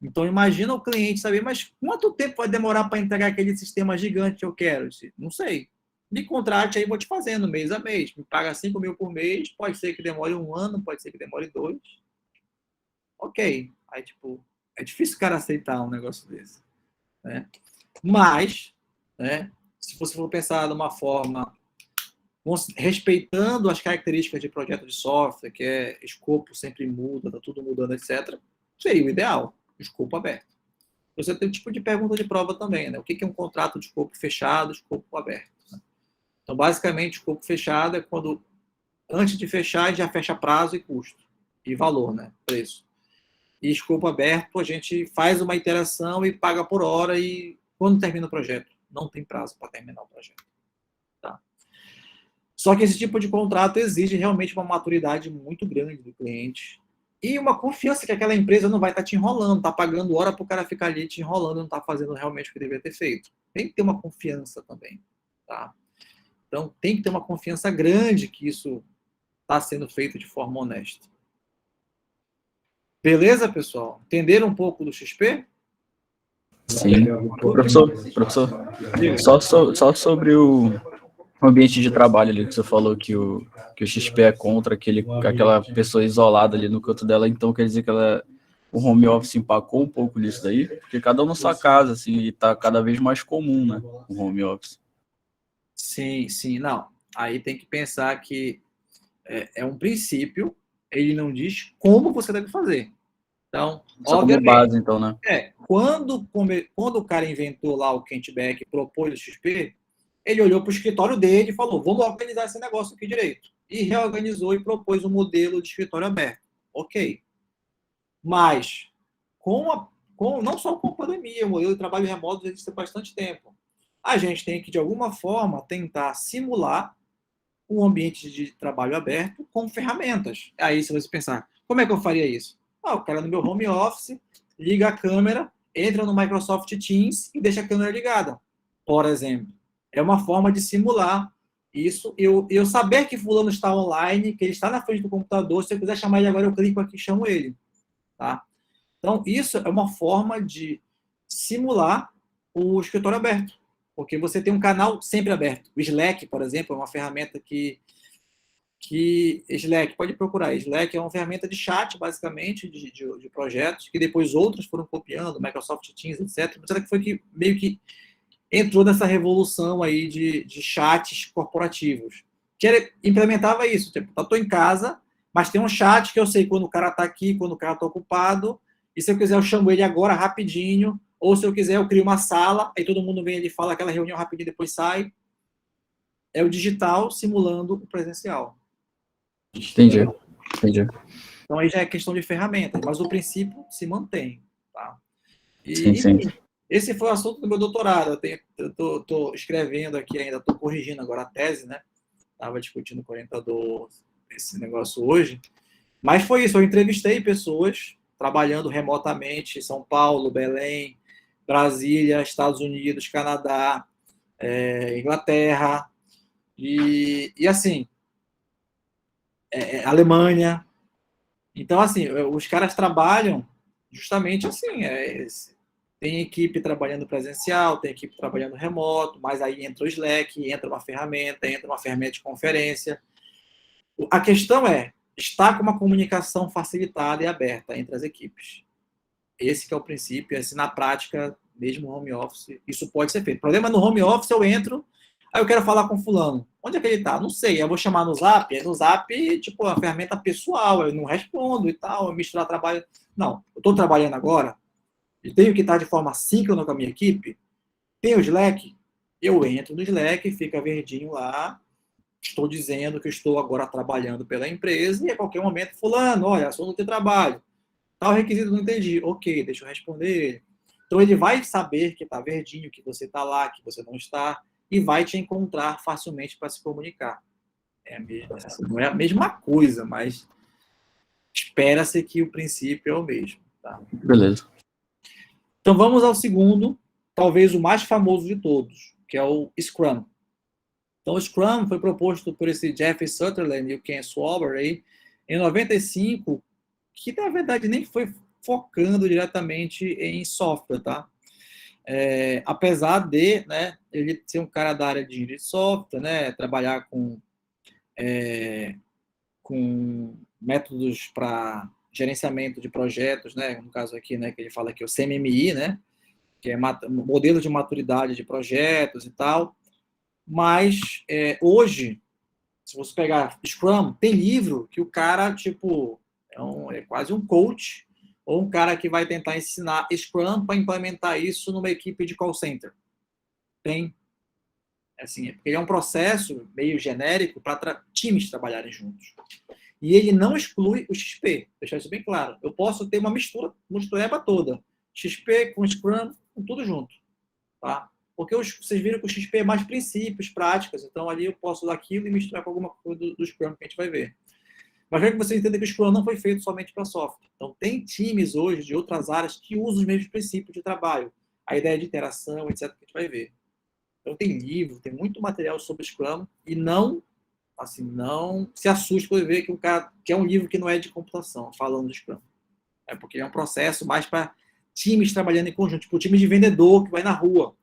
Então, imagina o cliente saber, mas quanto tempo vai demorar para entregar aquele sistema gigante que eu quero? Não sei. Me contrate aí, vou te fazendo mês a mês. Me paga 5 mil por mês, pode ser que demore 1 ano, pode ser que demore 2. Ok. Aí, tipo, é difícil o cara aceitar um negócio desse, né? Mas, né, se você for pensar de uma forma respeitando as características de projeto de software, que é escopo sempre muda, tá tudo mudando, etc., seria o ideal, escopo aberto. Você tem um tipo de pergunta de prova também, né? O que é um contrato de escopo fechado, escopo aberto? Né? Então, basicamente, escopo fechado é quando, antes de fechar, já fecha prazo e custo, e valor, né? Preço. E escopo aberto, a gente faz uma iteração e paga por hora e quando termina o projeto. Não tem prazo para terminar o projeto. Tá? Só que esse tipo de contrato exige realmente uma maturidade muito grande do cliente e uma confiança que aquela empresa não vai estar te enrolando, tá pagando hora para o cara ficar ali te enrolando, não tá fazendo realmente o que deveria ter feito. Tem que ter uma confiança também. Tá? Então, tem que ter uma confiança grande que isso está sendo feito de forma honesta. Beleza, pessoal? Entenderam um pouco do XP? Sim. Professor, só sobre o ambiente de trabalho ali, que você falou que o XP é contra aquela pessoa isolada ali no canto dela, então quer dizer que o home office empacou um pouco nisso daí? Porque cada um na sua casa, assim, e tá cada vez mais comum, né, o home office. Sim, sim, não. Aí tem que pensar que é um princípio, ele não diz como você deve fazer. Então, só como base, então, né? Quando o cara inventou lá o Kent Beck e propôs o XP, ele olhou para o escritório dele e falou, vamos organizar esse negócio aqui direito. E reorganizou e propôs um modelo de escritório aberto. Ok. Mas, não só com a pandemia, o modelo de trabalho remoto existe há bastante tempo. A gente tem que, de alguma forma, tentar simular um ambiente de trabalho aberto com ferramentas. Aí, se você pensar, como é que eu faria isso? O cara no meu home office, liga a câmera, entra no Microsoft Teams e deixa a câmera ligada, por exemplo. É uma forma de simular isso. Eu saber que fulano está online, que ele está na frente do computador, se eu quiser chamar ele agora, eu clico aqui e chamo ele. Tá? Então, isso é uma forma de simular o escritório aberto, porque você tem um canal sempre aberto. O Slack, por exemplo, é uma ferramenta que Slack, pode procurar. Slack é uma ferramenta de chat, basicamente, de projetos, que depois outros foram copiando, Microsoft Teams, etc. Mas que foi que meio que entrou nessa revolução aí de chats corporativos. Que ele implementava isso, tipo, eu estou em casa, mas tem um chat que eu sei quando o cara está aqui, quando o cara está ocupado, e se eu quiser eu chamo ele agora rapidinho, ou se eu quiser eu crio uma sala, aí todo mundo vem ali e fala aquela reunião rapidinho, depois sai. É o digital simulando o presencial. Entendi. Então aí já é questão de ferramentas, mas o princípio se mantém. Tá? Sim. Esse foi o assunto do meu doutorado. Eu estou escrevendo aqui ainda, estou corrigindo agora a tese, né? Estava discutindo com o orientador esse negócio hoje. Mas foi isso, eu entrevistei pessoas trabalhando remotamente em São Paulo, Belém, Brasília, Estados Unidos, Canadá, Inglaterra, e assim, Alemanha. Então, assim, os caras trabalham justamente assim, tem equipe trabalhando presencial, tem equipe trabalhando remoto, mas aí entra o Slack, entra uma ferramenta de conferência. A questão está com uma comunicação facilitada e aberta entre as equipes. Esse que é o princípio, na prática, mesmo no home office, isso pode ser feito. O problema no home office, eu entro, aí eu quero falar com fulano. Onde é que ele está? Não sei, eu vou chamar no Zap, no Zap, tipo, a ferramenta pessoal, eu não respondo e tal, eu misturar trabalho. Não, eu estou trabalhando agora, eu tenho que estar de forma síncrona com a minha equipe, tem o Slack, eu entro no Slack, fica verdinho lá, estou dizendo que eu estou agora trabalhando pela empresa e a qualquer momento, fulano, olha, sou no teu trabalho, tal requisito não entendi, ok, deixa eu responder ele. Então ele vai saber que está verdinho, que você está lá, que você não está, e vai te encontrar facilmente para se comunicar. Não é a mesma coisa, mas espera-se que o princípio é o mesmo. Tá? Beleza. Então vamos ao segundo, talvez o mais famoso de todos, que é o Scrum. Então o Scrum foi proposto por esse Jeff Sutherland e o Ken Swaber aí, em 95, que na verdade nem foi focando diretamente em software, tá? Apesar de, né, ele ser um cara da área de engenharia de software, né, trabalhar com métodos para gerenciamento de projetos, né, no caso aqui, né, que ele fala aqui, o CMMI, né, que é modelo de maturidade de projetos e tal, mas hoje, se você pegar Scrum, tem livro que o cara, tipo, é quase um coach, ou um cara que vai tentar ensinar Scrum para implementar isso numa equipe de call center. Tem. Assim, porque ele é um processo meio genérico para times trabalharem juntos. E ele não exclui o XP, deixar isso bem claro. Eu posso ter uma mistureba toda. XP com Scrum, com tudo junto. tá? Porque vocês viram que o XP é mais princípios, práticas, então ali eu posso usar aquilo e misturar com alguma coisa do Scrum que a gente vai ver. Mas quero que vocês entendam que o Scrum não foi feito somente para software. Então, tem times hoje de outras áreas que usam os mesmos princípios de trabalho. A ideia de interação, etc., que a gente vai ver. Então, tem livro, tem muito material sobre Scrum e não se assuste por ver que um cara que é um livro que não é de computação, falando de Scrum. É porque é um processo mais para times trabalhando em conjunto, tipo o time de vendedor que vai na rua.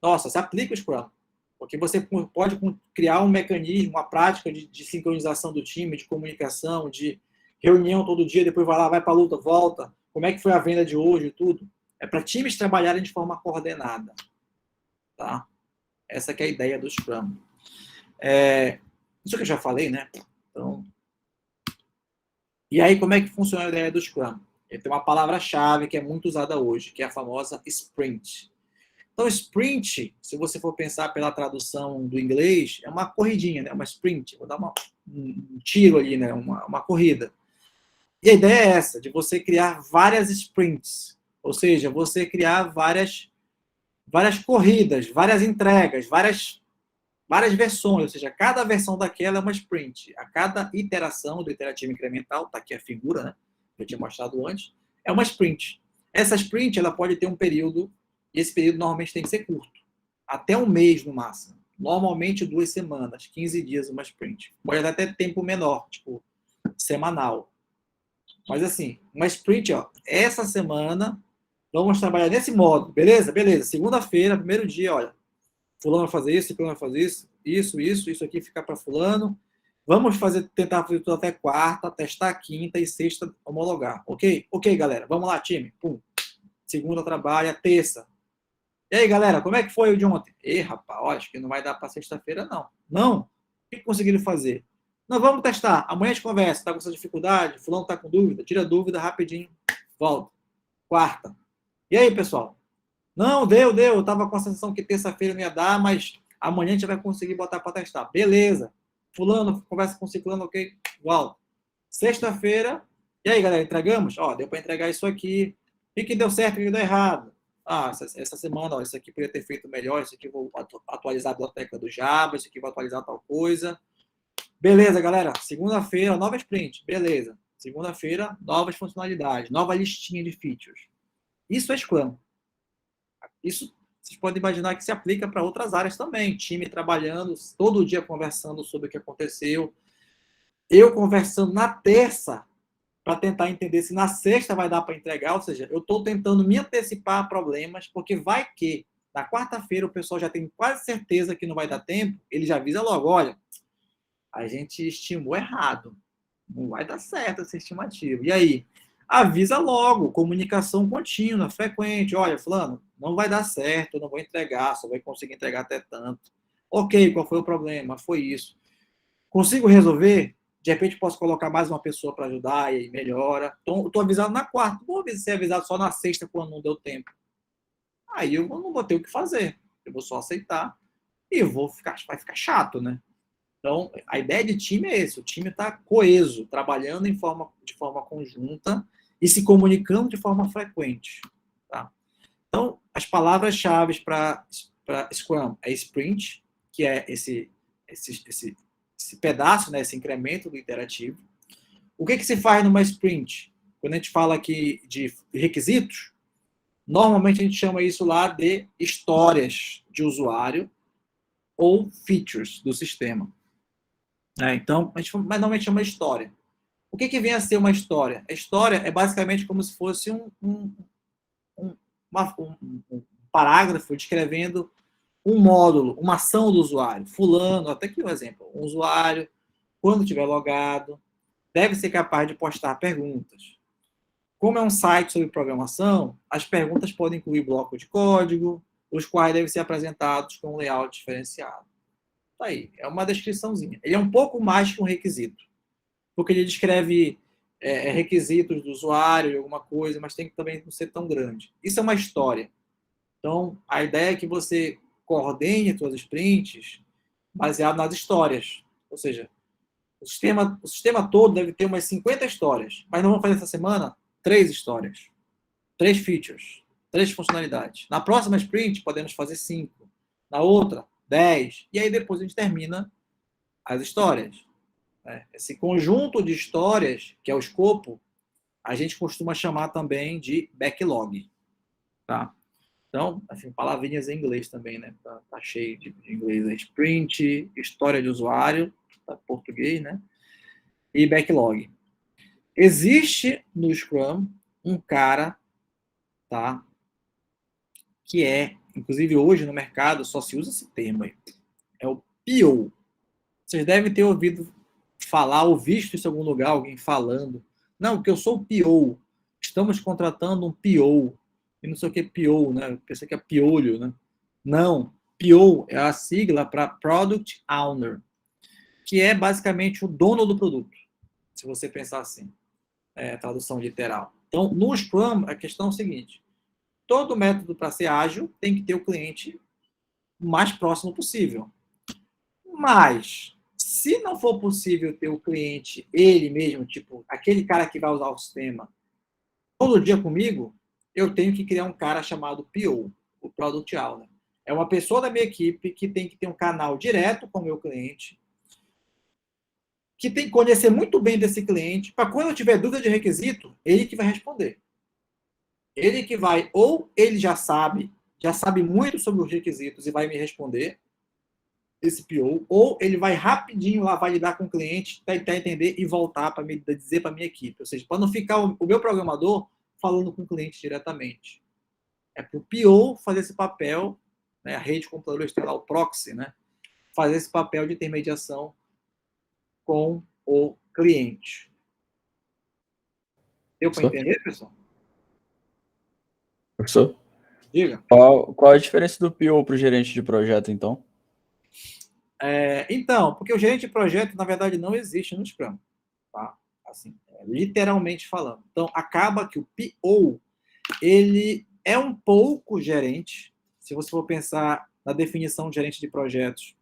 Nossa, se aplica o Scrum. Porque você pode criar um mecanismo, uma prática de sincronização do time, de comunicação, de reunião todo dia, depois vai lá, vai para a luta, volta. Como é que foi a venda de hoje, tudo. É para times trabalharem de forma coordenada. Tá? Essa que é a ideia do Scrum. Isso que eu já falei, né? Então, e aí, como é que funciona a ideia do Scrum? Ele tem uma palavra-chave que é muito usada hoje, que é a famosa sprint. Então, sprint, se você for pensar pela tradução do inglês, é uma corridinha, né? Uma sprint. Vou dar um tiro ali, né? Uma corrida. E a ideia é essa, de você criar várias sprints. Ou seja, você criar várias corridas, várias entregas, várias versões. Ou seja, cada versão daquela é uma sprint. A cada iteração do iterativo incremental, está aqui a figura, né? Que eu tinha mostrado antes, é uma sprint. Essa sprint ela pode ter um período. E esse período normalmente tem que ser curto. Até um mês no máximo. Normalmente 2 semanas, 15 dias uma sprint. Pode até ter tempo menor, tipo semanal. Mas assim, uma sprint, ó, essa semana vamos trabalhar nesse modo, beleza? Beleza. Segunda-feira, primeiro dia, olha, fulano vai fazer isso, fulano vai fazer isso aqui fica para fulano. Vamos tentar fazer tudo até quarta, testar quinta e sexta, homologar. Ok? Ok, galera. Vamos lá, time. Pum. Segunda trabalha, terça. E aí, galera, como é que foi o de ontem? Rapaz, olha, acho que não vai dar para sexta-feira, não. Não? O que conseguiram fazer? Não, vamos testar. Amanhã a gente conversa. Está com essa dificuldade? Fulano está com dúvida? Tira a dúvida rapidinho. Volta. Quarta. E aí, pessoal? Não, deu. Eu estava com a sensação que terça-feira não ia dar, mas amanhã a gente vai conseguir botar para testar. Beleza. Fulano, conversa com o ciclano, ok? Volta. Sexta-feira. E aí, galera, entregamos? Ó, deu para entregar isso aqui. O que deu certo e o que deu errado? Essa semana, ó, isso aqui poderia ter feito melhor, isso aqui eu vou atualizar a biblioteca do Java, isso aqui eu vou atualizar tal coisa. Beleza, galera. Segunda-feira, nova sprint. Beleza. Segunda-feira, novas funcionalidades, nova listinha de features. Isso é Scrum. Isso vocês podem imaginar que se aplica para outras áreas também. Time trabalhando, todo dia conversando sobre o que aconteceu. Eu conversando na terça, para tentar entender se na sexta vai dar para entregar, ou seja, eu estou tentando me antecipar a problemas, porque vai que na quarta-feira o pessoal já tem quase certeza que não vai dar tempo, ele já avisa logo, olha, a gente estimou errado, não vai dar certo essa estimativa. E aí? Avisa logo, comunicação contínua, frequente, olha, fulano, não vai dar certo, eu não vou entregar, só vai conseguir entregar até tanto. Ok, qual foi o problema? Foi isso. Consigo resolver? De repente posso colocar mais uma pessoa para ajudar e aí melhora. Então, eu estou avisado na quarta. Não vou ser avisado só na sexta quando não deu tempo. Aí eu não vou ter o que fazer. Eu vou só aceitar e vai ficar chato, né? Então, a ideia de time é esse. O time está coeso, trabalhando de forma conjunta e se comunicando de forma frequente. Tá? Então, as palavras-chave para Scrum é sprint, que é esse pedaço, né, esse incremento do iterativo. O que se faz numa sprint? Quando a gente fala aqui de requisitos, normalmente a gente chama isso lá de histórias de usuário ou features do sistema. Então, a gente normalmente chama de história. O que vem a ser uma história? A história é basicamente como se fosse um parágrafo descrevendo um módulo, uma ação do usuário. Fulano, até aqui um exemplo. Um usuário, quando estiver logado, deve ser capaz de postar perguntas. Como é um site sobre programação, as perguntas podem incluir bloco de código, os quais devem ser apresentados com um layout diferenciado. Tá aí, é uma descriçãozinha. Ele é um pouco mais que um requisito, porque ele descreve requisitos do usuário, alguma coisa, mas tem que também não ser tão grande. Isso é uma história. Então, a ideia é que você coordene suas sprints baseado nas histórias. Ou seja, o sistema todo deve ter umas 50 histórias, mas não vamos fazer essa semana 3 histórias, 3 features. 3 funcionalidades. Na próxima sprint, podemos fazer 5. Na outra, 10. E aí depois a gente termina as histórias. Esse conjunto de histórias, que é o escopo, a gente costuma chamar também de backlog. Tá? Então, assim, palavrinhas em inglês também, né? Tá cheio de inglês. Sprint, história de usuário, tá português, né? E backlog. Existe no Scrum um cara, tá? Que inclusive hoje no mercado só se usa esse termo aí. É o PO. Vocês devem ter ouvido falar ou visto isso em algum lugar, alguém falando. Não, porque eu sou o PO. Estamos contratando um PO. E não sei o que é PO, né? Eu pensei que é piolho, né? Não. PO é a sigla para Product Owner, que é basicamente o dono do produto, se você pensar assim. Tradução literal. Então, no Scrum, a questão é o seguinte. Todo método para ser ágil tem que ter o cliente o mais próximo possível. Mas, se não for possível ter o cliente, ele mesmo, tipo, aquele cara que vai usar o sistema todo dia comigo, eu tenho que criar um cara chamado PO, o Product Owner. É uma pessoa da minha equipe que tem que ter um canal direto com o meu cliente, que tem que conhecer muito bem desse cliente, para quando eu tiver dúvida de requisito, ele que vai responder. Ele que vai, ou ele já sabe muito sobre os requisitos e vai me responder, esse PO, ou ele vai rapidinho lá, vai lidar com o cliente, tentar entender e voltar para me dizer para a minha equipe. Ou seja, para não ficar o meu programador falando com o cliente diretamente. É para o PO fazer esse papel, né, a rede de computadores tem lá o proxy, né, fazer esse papel de intermediação com o cliente. Deu para entender, pessoal? Professor? Diga. Qual a diferença do PO para o gerente de projeto, então? Então, porque o gerente de projeto, na verdade, não existe no Scrum. Tá? Assim, literalmente falando. Então, acaba que o PO, ele é um pouco gerente, se você for pensar na definição de gerente de projetos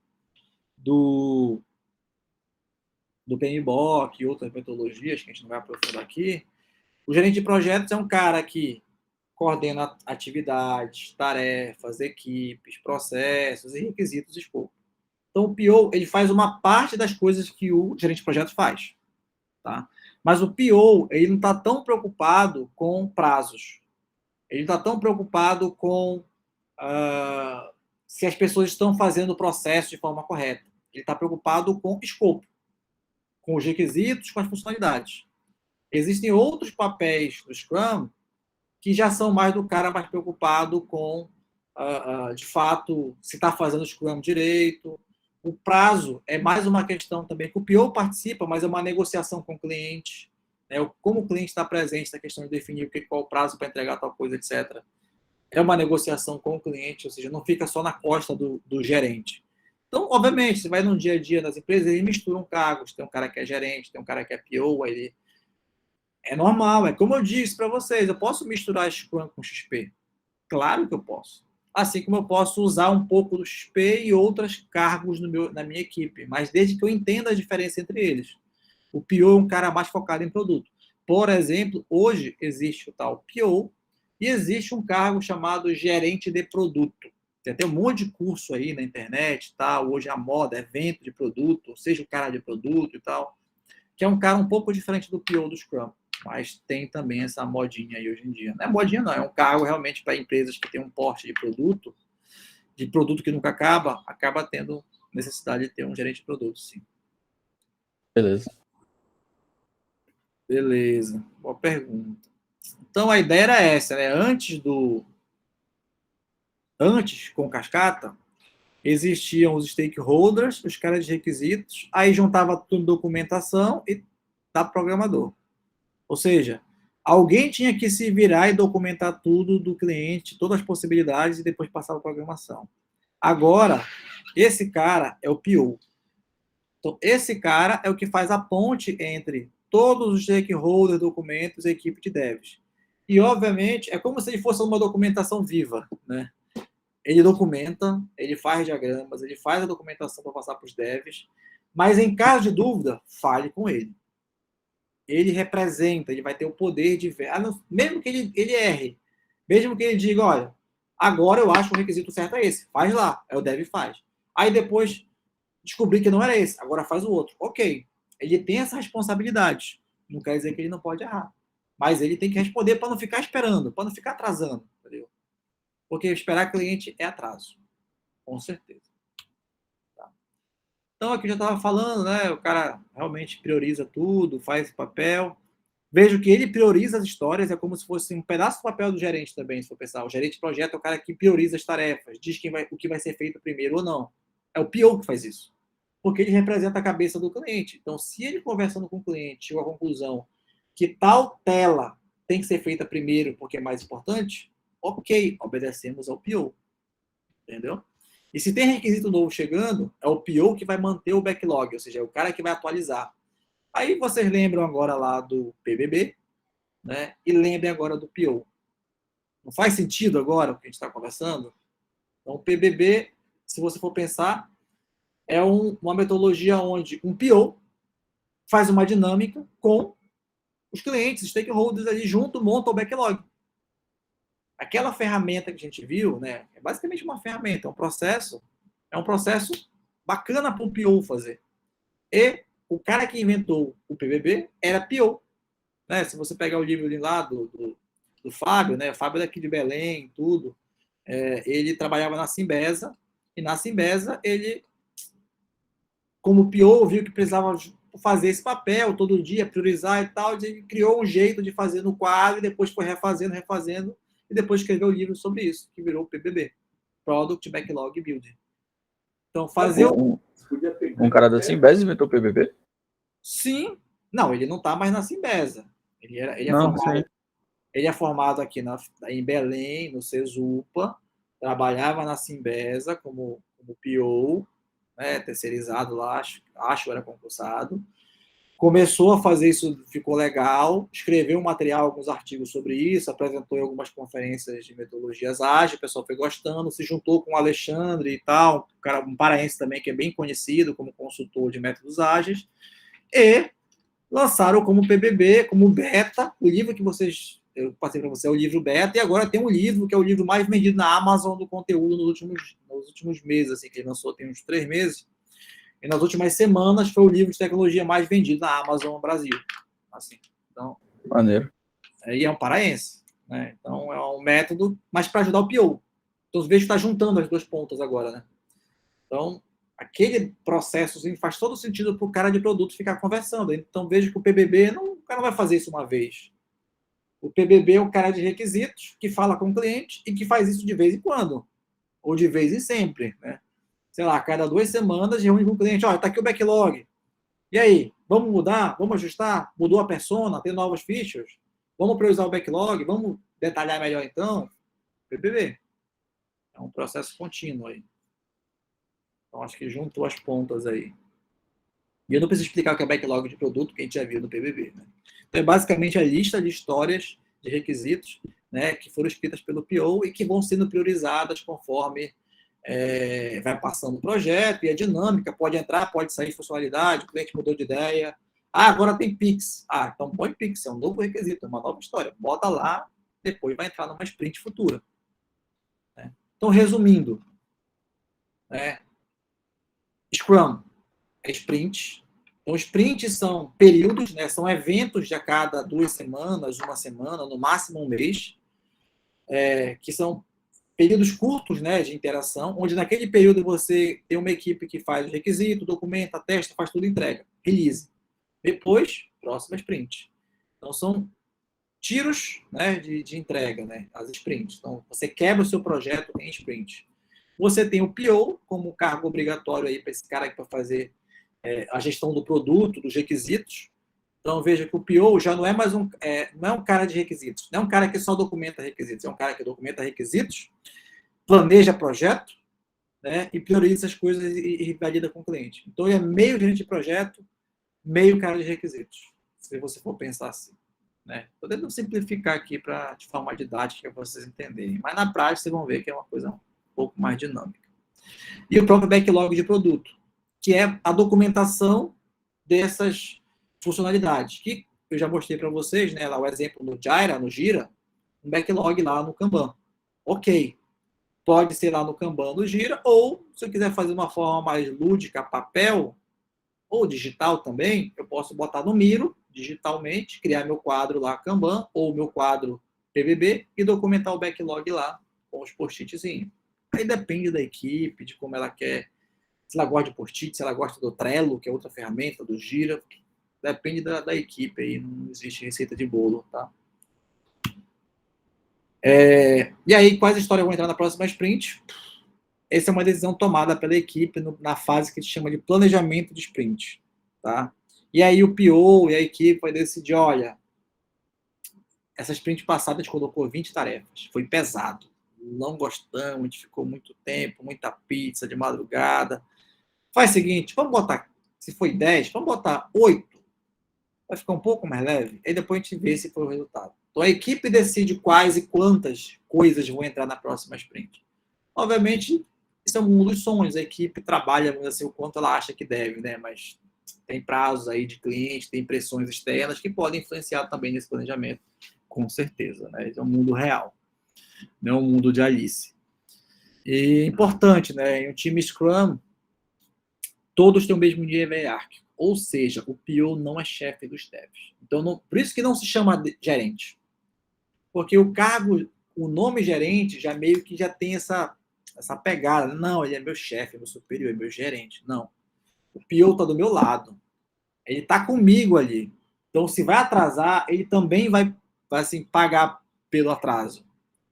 do PMBOK e outras metodologias, que a gente não vai aprofundar aqui, o gerente de projetos é um cara que coordena atividades, tarefas, equipes, processos e requisitos de escopo. Então, o PO, ele faz uma parte das coisas que o gerente de projetos faz. Tá? Mas o PO, ele não está tão preocupado com prazos. Ele está tão preocupado com se as pessoas estão fazendo o processo de forma correta. Ele está preocupado com escopo, com os requisitos, com as funcionalidades. Existem outros papéis do Scrum que já são mais do cara mais preocupado com, de fato, se está fazendo o Scrum direito. O prazo é mais uma questão também que o PO participa, mas é uma negociação com o cliente. Né? Como o cliente está presente na questão de definir qual o prazo para entregar tal coisa, etc. É uma negociação com o cliente, ou seja, não fica só na costa do gerente. Então, obviamente, você vai no dia a dia das empresas, eles misturam cargos. Tem um cara que é gerente, tem um cara que é PO, aí é normal. É como eu disse para vocês, eu posso misturar Scrum com XP? Claro que eu posso. Assim como eu posso usar um pouco do XP e outros cargos na minha equipe, mas desde que eu entenda a diferença entre eles. O PO é um cara mais focado em produto. Por exemplo, hoje existe o tal PO e existe um cargo chamado gerente de produto. Tem um monte de curso aí na internet, tal. Hoje a moda é evento de produto, ou seja, o cara de produto e tal, que é um cara um pouco diferente do PO do Scrum. Mas tem também essa modinha aí hoje em dia. Não é modinha, não. É um cargo realmente para empresas que têm um porte de produto que nunca acaba tendo necessidade de ter um gerente de produto, sim. Beleza. Boa pergunta. Então, a ideia era essa, né? Antes, com Cascata, existiam os stakeholders, os caras de requisitos, aí juntava tudo em documentação e dá programador. Ou seja, alguém tinha que se virar e documentar tudo do cliente, todas as possibilidades, e depois passar para a programação. Agora, esse cara é o PO. Então, esse cara é o que faz a ponte entre todos os stakeholders, documentos e equipe de devs. E, obviamente, é como se ele fosse uma documentação viva, né? Ele documenta, ele faz diagramas, ele faz a documentação para passar para os devs, mas, em caso de dúvida, fale com ele. Ele representa, ele vai ter o poder de ver. Mesmo que ele erre, Mesmo que ele diga, olha, agora eu acho que o requisito certo é esse, faz lá, é o dev faz. Aí depois descobri que não era esse, agora faz o outro. Ok, ele tem essa responsabilidade, não quer dizer que ele não pode errar. Mas ele tem que responder para não ficar esperando, para não ficar atrasando, entendeu? Porque esperar cliente é atraso, com certeza. Tá? Então, aqui eu já estava falando, né? O cara realmente prioriza tudo, faz papel. Vejo que ele prioriza as histórias, é como se fosse um pedaço do papel do gerente também, se for pensar. O gerente de projeto é o cara que prioriza as tarefas, diz o que vai ser feito primeiro ou não. É o PO que faz isso. Porque ele representa a cabeça do cliente. Então, se ele conversando com o cliente chegou à conclusão que tal tela tem que ser feita primeiro porque é mais importante, ok, obedecemos ao PO. Entendeu? E se tem requisito novo chegando, é o PO que vai manter o backlog, ou seja, é o cara que vai atualizar. Aí vocês lembram agora lá do PBB, né? E lembrem agora do PO. Não faz sentido agora o que a gente está conversando? Então, o PBB, se você for pensar, é uma metodologia onde um PO faz uma dinâmica com os clientes, stakeholders ali junto, monta o backlog. Aquela ferramenta que a gente viu, né, é basicamente uma ferramenta, é um processo bacana para o PO fazer. E o cara que inventou o PBB era PO. Né? Se você pegar o livro lá do Fábio, né, o Fábio é daqui de Belém, tudo, ele trabalhava na Simbesa, e na Simbesa ele, como PO, viu que precisava fazer esse papel todo dia, priorizar e tal, ele criou um jeito de fazer no quadro, e depois foi refazendo, e depois escreveu o livro sobre isso, que virou o PBB, Product Backlog Building. Então, fazer um cara da Simbesa inventou o PBB? Sim. Não, ele não está mais na Simbesa. Ele é formado aqui em Belém, no Cesupa, trabalhava na Simbesa como PO, né, terceirizado lá, acho era concursado. Começou a fazer isso, ficou legal, escreveu um material, alguns artigos sobre isso, apresentou em algumas conferências de metodologias ágeis, o pessoal foi gostando, se juntou com o Alexandre e tal, um paraense também que é bem conhecido como consultor de métodos ágeis, e lançaram como PBB, como beta, o livro que eu passei para você é o livro beta, e agora tem um livro que é o livro mais vendido na Amazon do conteúdo nos últimos meses, assim, que ele lançou tem uns 3 meses. E nas últimas semanas foi o livro de tecnologia mais vendido na Amazon Brasil. Assim, então, maneiro. E é um paraense. Né? Então, é um método, mas para ajudar o PO. Então, vejo que está juntando as duas pontas agora. Né? Então, aquele processo faz todo sentido para o cara de produto ficar conversando. Então, vejo que o PBB, o cara não vai fazer isso uma vez. O PBB é o cara de requisitos que fala com o cliente e que faz isso de vez em quando. Ou de vez em sempre. Né? Sei lá, a cada 2 semanas, reúne com o cliente, olha, está aqui o backlog. E aí, vamos mudar? Vamos ajustar? Mudou a persona? Tem novos features? Vamos priorizar o backlog? Vamos detalhar melhor então? PBB. É um processo contínuo aí. Então, acho que juntou as pontas aí. E eu não preciso explicar o que é backlog de produto, que a gente já viu no PBB. Né? Então, é basicamente a lista de histórias, de requisitos, né, que foram escritas pelo PO e que vão sendo priorizadas conforme vai passando o projeto, e a dinâmica, pode entrar, pode sair funcionalidade, o cliente mudou de ideia. Agora tem Pix. Então põe Pix, é um novo requisito, é uma nova história. Bota lá, depois vai entrar numa sprint futura. Né? Então, resumindo, Scrum é sprint. Então, sprints são períodos, né? São eventos de a cada 2 semanas, 1 semana, no máximo 1 mês, que são períodos curtos, né, de interação, onde naquele período você tem uma equipe que faz o requisito, documenta, testa, faz tudo e entrega. Release. Depois, próxima sprint. Então, são tiros, né, de entrega, né, as sprints. Então, você quebra o seu projeto em sprint. Você tem o PO como cargo obrigatório aí para esse cara que vai fazer a gestão do produto, dos requisitos. Então, veja que o PO já não é mais não é um cara de requisitos, não é um cara que só documenta requisitos, é um cara que documenta requisitos, planeja projeto, né, e prioriza as coisas e valida com o cliente. Então, ele é meio gerente de projeto, meio cara de requisitos, se você for pensar assim. Né? Estou tentando simplificar aqui de forma didática para vocês entenderem, mas na prática vocês vão ver que é uma coisa um pouco mais dinâmica. E o próprio backlog de produto, que é a documentação dessas funcionalidades, que eu já mostrei para vocês, né, lá o exemplo no Gira, um backlog lá no Kanban. Ok. Pode ser lá no Kanban do Gira, ou se eu quiser fazer uma forma mais lúdica, papel, ou digital também, eu posso botar no Miro, digitalmente, criar meu quadro lá Kanban, ou meu quadro PBB, e documentar o backlog lá, com os post-itzinhos. Aí depende da equipe, de como ela quer, se ela gosta de post-it, se ela gosta do Trello, que é outra ferramenta, do Gira, depende da equipe aí, não existe receita de bolo, tá? E aí, quais histórias vão entrar na próxima sprint? Essa é uma decisão tomada pela equipe na fase que a gente chama de planejamento de sprint, tá? E aí o PO e a equipe vai decidir, olha, essa sprint passada a gente colocou 20 tarefas, foi pesado, não gostamos, a gente ficou muito tempo, muita pizza de madrugada. Faz o seguinte, vamos botar, se foi 10, vamos botar 8, vai ficar um pouco mais leve, aí depois a gente vê se foi o resultado. Então a equipe decide quais e quantas coisas vão entrar na próxima sprint. Obviamente, isso é um mundo dos sonhos, a equipe trabalha assim, o quanto ela acha que deve, né? Mas tem prazos aí de cliente, tem pressões externas que podem influenciar também nesse planejamento, com certeza, né? É um mundo real, não é um mundo de Alice. E importante, né? Em um time Scrum, todos têm o mesmo nível hierárquico, ou seja, o PO não é chefe dos devs. Então, não, por isso que não se chama gerente, porque o cargo, o nome gerente já meio que já tem essa pegada. Não, ele é meu chefe, meu superior, é meu gerente. Não. O PO está do meu lado. Ele está comigo ali. Então, se vai atrasar, ele também vai assim, pagar pelo atraso.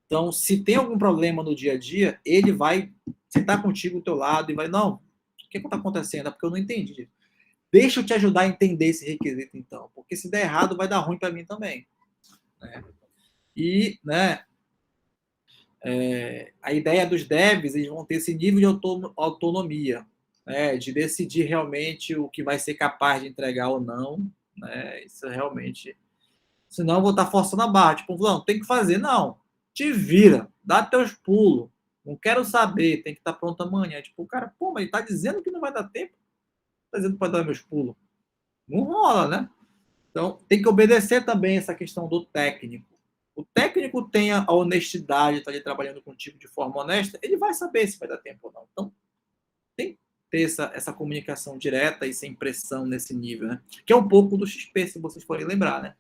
Então, se tem algum problema no dia a dia, ele vai sentar contigo do teu lado e vai, não, o que está acontecendo? É porque eu não entendi. Deixa eu te ajudar a entender esse requisito, então. Porque se der errado, vai dar ruim para mim também. Né? E, né, a ideia dos devs, eles vão ter esse nível de autonomia, né, de decidir realmente o que vai ser capaz de entregar ou não, né, isso realmente, senão eu vou estar forçando a barra, tipo, não, tem que fazer, não, te vira, dá teus pulos, não quero saber, tem que estar pronto amanhã, tipo, o cara, pô, mas ele está dizendo que não vai dar tempo, está dizendo que vai dar meus pulos, não rola, né? Então, tem que obedecer também essa questão do técnico. O técnico tem a honestidade, está ali trabalhando contigo de forma honesta, ele vai saber se vai dar tempo ou não. Então, tem que ter essa comunicação direta e sem pressão nesse nível, né? Que é um pouco do XP, se vocês forem lembrar, né?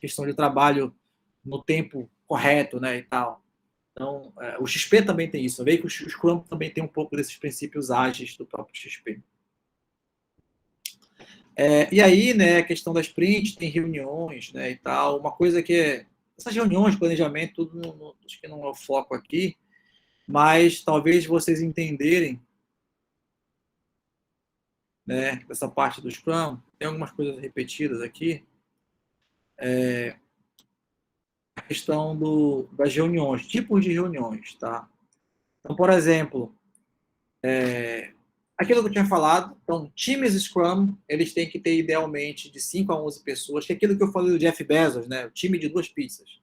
Questão de trabalho no tempo correto, né, e tal. Então, o XP também tem isso. Vê que o Scrum também tem um pouco desses princípios ágeis do próprio XP. E aí, né, a questão das sprints, tem reuniões, né, e tal. Uma coisa que essas reuniões, planejamento, tudo acho que não é o foco aqui, mas talvez vocês entenderem, né, dessa parte do Scrum, tem algumas coisas repetidas aqui, a questão das reuniões, tipos de reuniões, tá? Então, por exemplo, aquilo que eu tinha falado, então, times Scrum, eles têm que ter, idealmente, de 5 a 11 pessoas, que é aquilo que eu falei do Jeff Bezos, né? O time de 2 pizzas.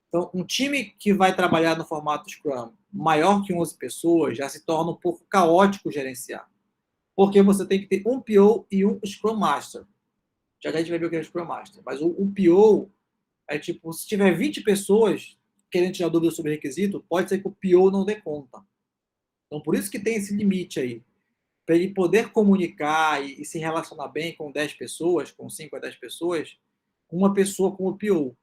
Então, um time que vai trabalhar no formato Scrum maior que 11 pessoas já se torna um pouco caótico gerenciar. Porque você tem que ter um PO e um Scrum Master. Já a gente vai ver o que é Scrum Master. Mas o PO é tipo, se tiver 20 pessoas querendo tirar dúvida sobre requisito, pode ser que o PO não dê conta. Então, por isso que tem esse limite aí. Para ele poder comunicar e se relacionar bem com 10 pessoas, com 5 a 10 pessoas, uma pessoa com o PO.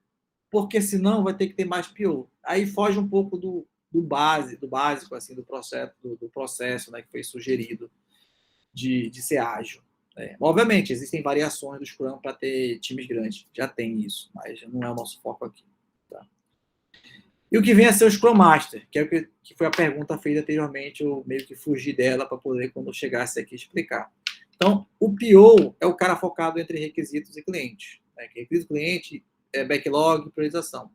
Porque senão vai ter que ter mais PO. Aí foge um pouco do básico, assim, do processo, né, que foi sugerido de ser ágil. Obviamente, existem variações do Scrum para ter times grandes. Já tem isso, mas não é o nosso foco aqui. Tá? E o que vem a ser o Scrum Master, que é o que foi a pergunta feita anteriormente, eu meio que fugi dela para poder, quando eu chegasse aqui, explicar. Então, o PO é o cara focado entre requisitos e clientes. Né? Requisito cliente, backlog, priorização.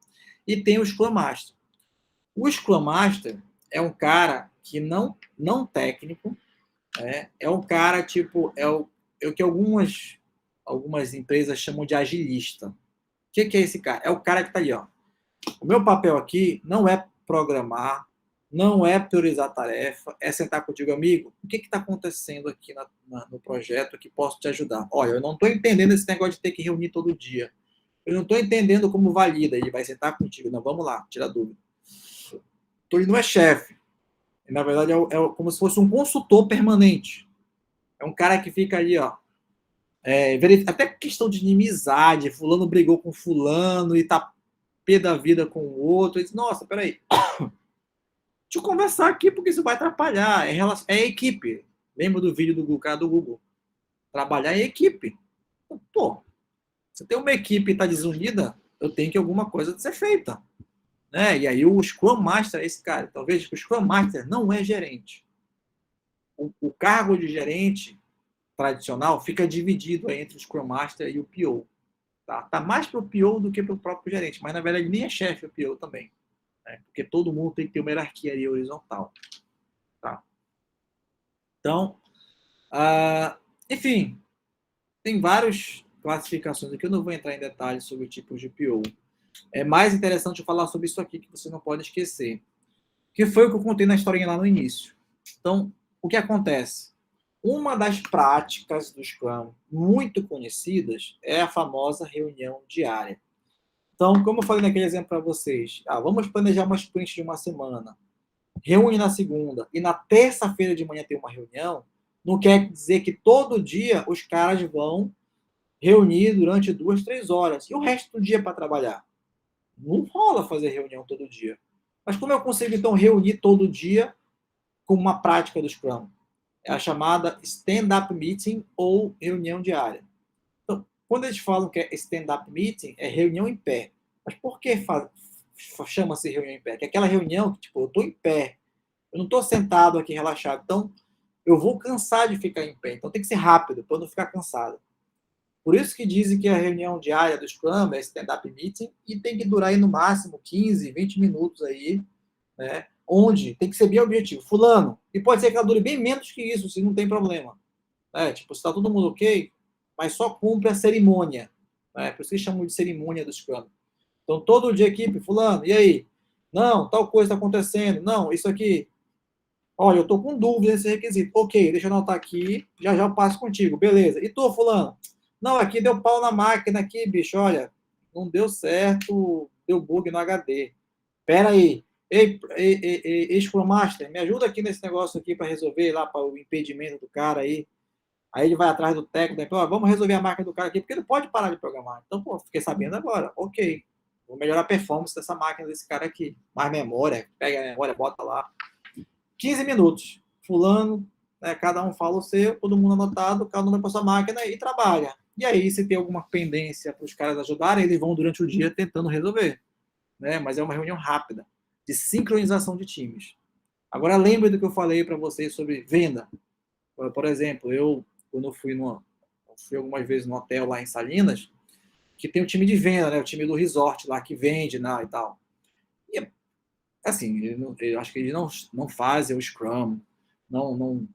E tem o Scrum Master. O Scrum Master é um cara que não técnico, é um cara tipo, é o que algumas empresas chamam de agilista. O que é esse cara? É o cara que está ali, ó. O meu papel aqui não é programar, não é priorizar tarefa, é sentar contigo, amigo, o que está acontecendo aqui no projeto que posso te ajudar? Olha, eu não estou entendendo esse negócio de ter que reunir todo dia. Eu não estou entendendo como valida. Ele vai sentar contigo. Não, vamos lá, tira a dúvida. Então, ele não é chefe. Na verdade, é como se fosse um consultor permanente. É um cara que fica ali, ó. Até questão de inimizade. Fulano brigou com fulano e tá pé da vida com o outro. Ele diz, nossa, peraí. Deixa eu conversar aqui porque isso vai atrapalhar. É equipe. Lembra do vídeo do cara do Google? Trabalhar em equipe. Pô, se tem uma equipe e está desunida, eu tenho que alguma coisa ser feita. Né? E aí o Scrum Master é esse cara. Talvez o Scrum Master não é gerente. O cargo de gerente tradicional fica dividido entre o Scrum Master e o PO. Tá mais para o PO do que para o próprio gerente. Mas, na verdade, nem é chefe o PO também. Né? Porque todo mundo tem que ter uma hierarquia ali horizontal. Tá? Então, enfim, tem várias classificações aqui. Eu não vou entrar em detalhes sobre tipos de PO. É mais interessante eu falar sobre isso aqui, que você não pode esquecer. Que foi o que eu contei na historinha lá no início. Então, o que acontece? Uma das práticas do Scrum muito conhecidas é a famosa reunião diária. Então, como eu falei naquele exemplo para vocês, vamos planejar uma sprint de uma semana, reúne na segunda e na terça-feira de manhã tem uma reunião, não quer dizer que todo dia os caras vão reunir durante 2, 3 horas. E o resto do dia para trabalhar? Não rola fazer reunião todo dia. Mas como eu consigo, então, reunir todo dia com uma prática do Scrum? É a chamada stand-up meeting ou reunião diária. Então, quando eles falam que é stand-up meeting, é reunião em pé. Mas por que chama-se reunião em pé? Que é aquela reunião que, tipo, eu estou em pé. Eu não estou sentado aqui relaxado. Então, eu vou cansar de ficar em pé. Então, tem que ser rápido para não ficar cansado. Por isso que dizem que a reunião diária do Scrum é stand-up meeting e tem que durar aí no máximo 15, 20 minutos aí, né? Onde tem que ser bem objetivo. Fulano, e pode ser que ela dure bem menos que isso, se não tem problema. Tipo, se está todo mundo ok, mas só cumpre a cerimônia. Por isso que chamam de cerimônia do Scrum. Então, todo dia, equipe, fulano, e aí? Não, tal coisa está acontecendo. Não, isso aqui. Olha, eu estou com dúvida nesse requisito. Ok, deixa eu anotar aqui, já eu passo contigo. Beleza. E tu, fulano? Não, aqui deu pau na máquina aqui, bicho, olha, não deu certo, deu bug no HD. Pera aí. Ei, Scrum Master, me ajuda aqui nesse negócio aqui para resolver lá para o impedimento do cara aí. Aí ele vai atrás do técnico, vamos resolver a máquina do cara aqui, porque ele pode parar de programar. Então, pô, fiquei sabendo agora. Ok, vou melhorar a performance dessa máquina desse cara aqui. Mais memória, pega a memória, bota lá. 15 minutos. Fulano, cada um fala o seu, todo mundo anotado, cada um vai para sua máquina e trabalha. E aí, se tem alguma pendência para os caras ajudarem, eles vão durante o dia tentando resolver. Mas é uma reunião rápida, de sincronização de times. Agora, lembre do que eu falei para vocês sobre venda. Por exemplo, quando eu fui algumas vezes no hotel lá em Salinas, que tem o time de venda, o time do resort lá que vende e tal. E, assim, eu acho que eles não fazem o Scrum, não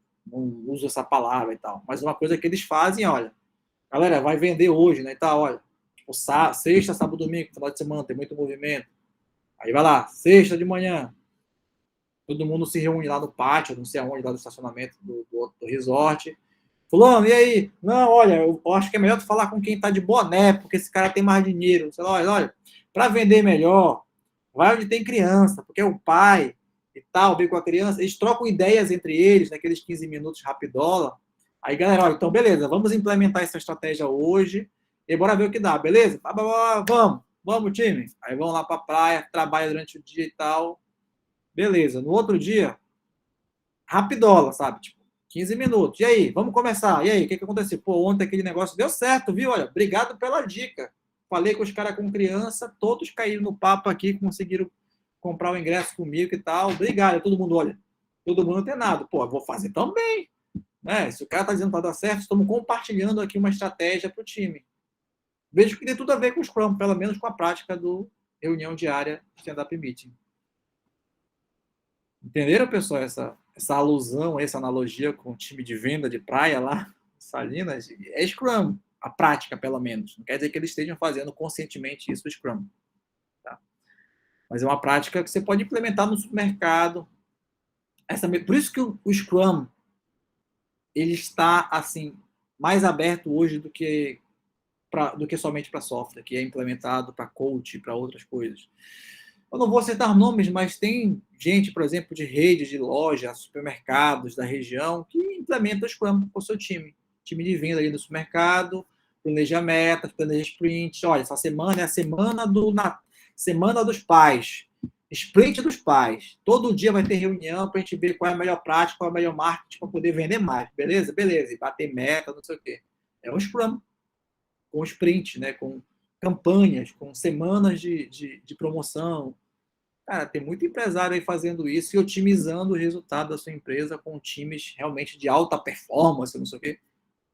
uso essa palavra e tal. Mas uma coisa que eles fazem, olha, galera, vai vender hoje, e tal, olha, sexta, sábado, domingo, final de semana, tem muito movimento. Aí vai lá, sexta de manhã, todo mundo se reúne lá no pátio, não sei aonde, lá do estacionamento do resort. Fulano, e aí? Não, olha, eu acho que é melhor tu falar com quem tá de boné, porque esse cara tem mais dinheiro. Sei lá, olha, para vender melhor, vai onde tem criança, porque é o pai e tal, vem com a criança, eles trocam ideias entre eles, naqueles 15 minutos rapidola. Aí, galera, olha, então beleza, vamos implementar essa estratégia hoje e bora ver o que dá, beleza? Vamos, time. Aí vão lá pra praia, trabalha durante o dia e tal. Beleza, no outro dia, rapidola, sabe? Tipo, 15 minutos. E aí, vamos começar. E aí, o que aconteceu? Pô, ontem aquele negócio deu certo, viu? Olha, obrigado pela dica. Falei com os caras com criança, todos caíram no papo aqui, conseguiram comprar o ingresso comigo e tal. Obrigado. Todo mundo, olha, todo mundo antenado. Pô, vou fazer também. Se o cara tá dizendo que tá dando certo, estamos compartilhando aqui uma estratégia para o time. Vejo que tem tudo a ver com o Scrum, pelo menos com a prática do reunião diária stand-up meeting. Entenderam, pessoal, essa alusão, essa analogia com o time de venda de praia lá, Salinas? É Scrum, a prática, pelo menos. Não quer dizer que eles estejam fazendo conscientemente isso, o Scrum. Tá? Mas é uma prática que você pode implementar no supermercado. Por isso que o Scrum ele está assim mais aberto hoje do que do que somente para software, que é implementado para coach, para outras coisas. Eu não vou citar nomes, mas tem gente, por exemplo, de redes de lojas, supermercados da região, que implementa o Scrum com o seu time. Time de venda ali no supermercado, planeja metas, planeja sprints. Olha, essa semana é a semana dos pais. Sprint dos pais. Todo dia vai ter reunião para a gente ver qual é a melhor prática, qual é o melhor marketing para poder vender mais. Beleza? Beleza. E bater meta, não sei o quê. É um Scrum. Com sprint, né? Com campanhas, com semanas de promoção. Cara, tem muito empresário aí fazendo isso e otimizando o resultado da sua empresa com times realmente de alta performance, não sei o quê.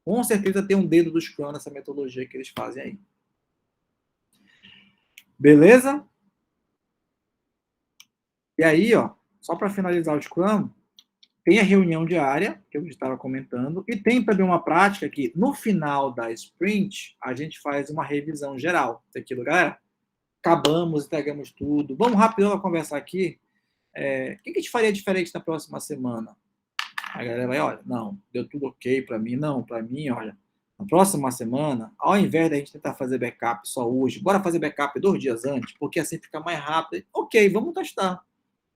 Com certeza tem um dedo do Scrum nessa metodologia que eles fazem aí. Beleza? E aí, ó, só para finalizar o Scrum, tem a reunião diária, que eu estava comentando, e tem também uma prática que, no final da sprint, a gente faz uma revisão geral daquilo, galera. Acabamos, entregamos tudo. Vamos rápido conversar aqui. O que a gente faria diferente na próxima semana? A galera vai, olha, não, deu tudo ok para mim. Não, para mim, olha, na próxima semana, ao invés da gente tentar fazer backup só hoje, bora fazer backup 2 dias antes, porque assim fica mais rápido. Ok, vamos testar.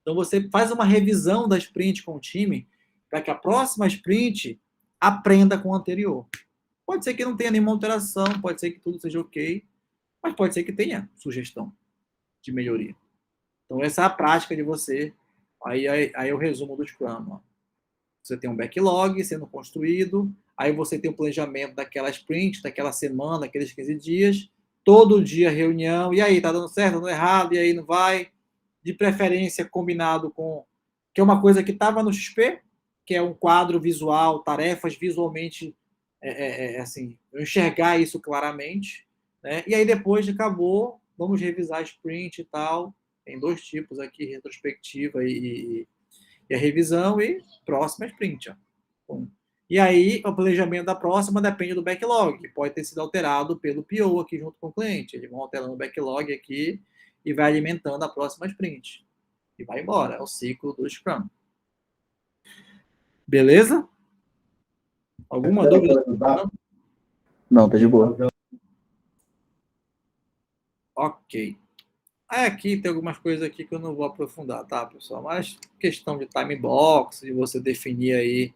Então, você faz uma revisão da sprint com o time para que a próxima sprint aprenda com o anterior. Pode ser que não tenha nenhuma alteração, pode ser que tudo seja ok, mas pode ser que tenha sugestão de melhoria. Então, essa é a prática de você. Aí é o resumo do Scrum. Ó. Você tem um backlog sendo construído, aí você tem o planejamento daquela sprint, daquela semana, daqueles 15 dias, todo dia reunião, e aí, tá dando certo, tá dando errado, e aí não vai... de preferência combinado com... que é uma coisa que estava no XP, que é um quadro visual, tarefas visualmente, assim, eu enxergar isso claramente, né? E aí depois acabou, vamos revisar a sprint e tal, tem 2 tipos aqui, retrospectiva e a revisão, e próxima sprint. Ó. Bom, e aí o planejamento da próxima depende do backlog, que pode ter sido alterado pelo PO aqui junto com o cliente, eles vão alterando o backlog aqui, e vai alimentando a próxima sprint. E vai embora. É o ciclo do Scrum. Beleza? Alguma dúvida? Não, tá de boa. Ok. Aqui tem algumas coisas aqui que eu não vou aprofundar, tá, pessoal? Mas questão de time box, de você definir aí...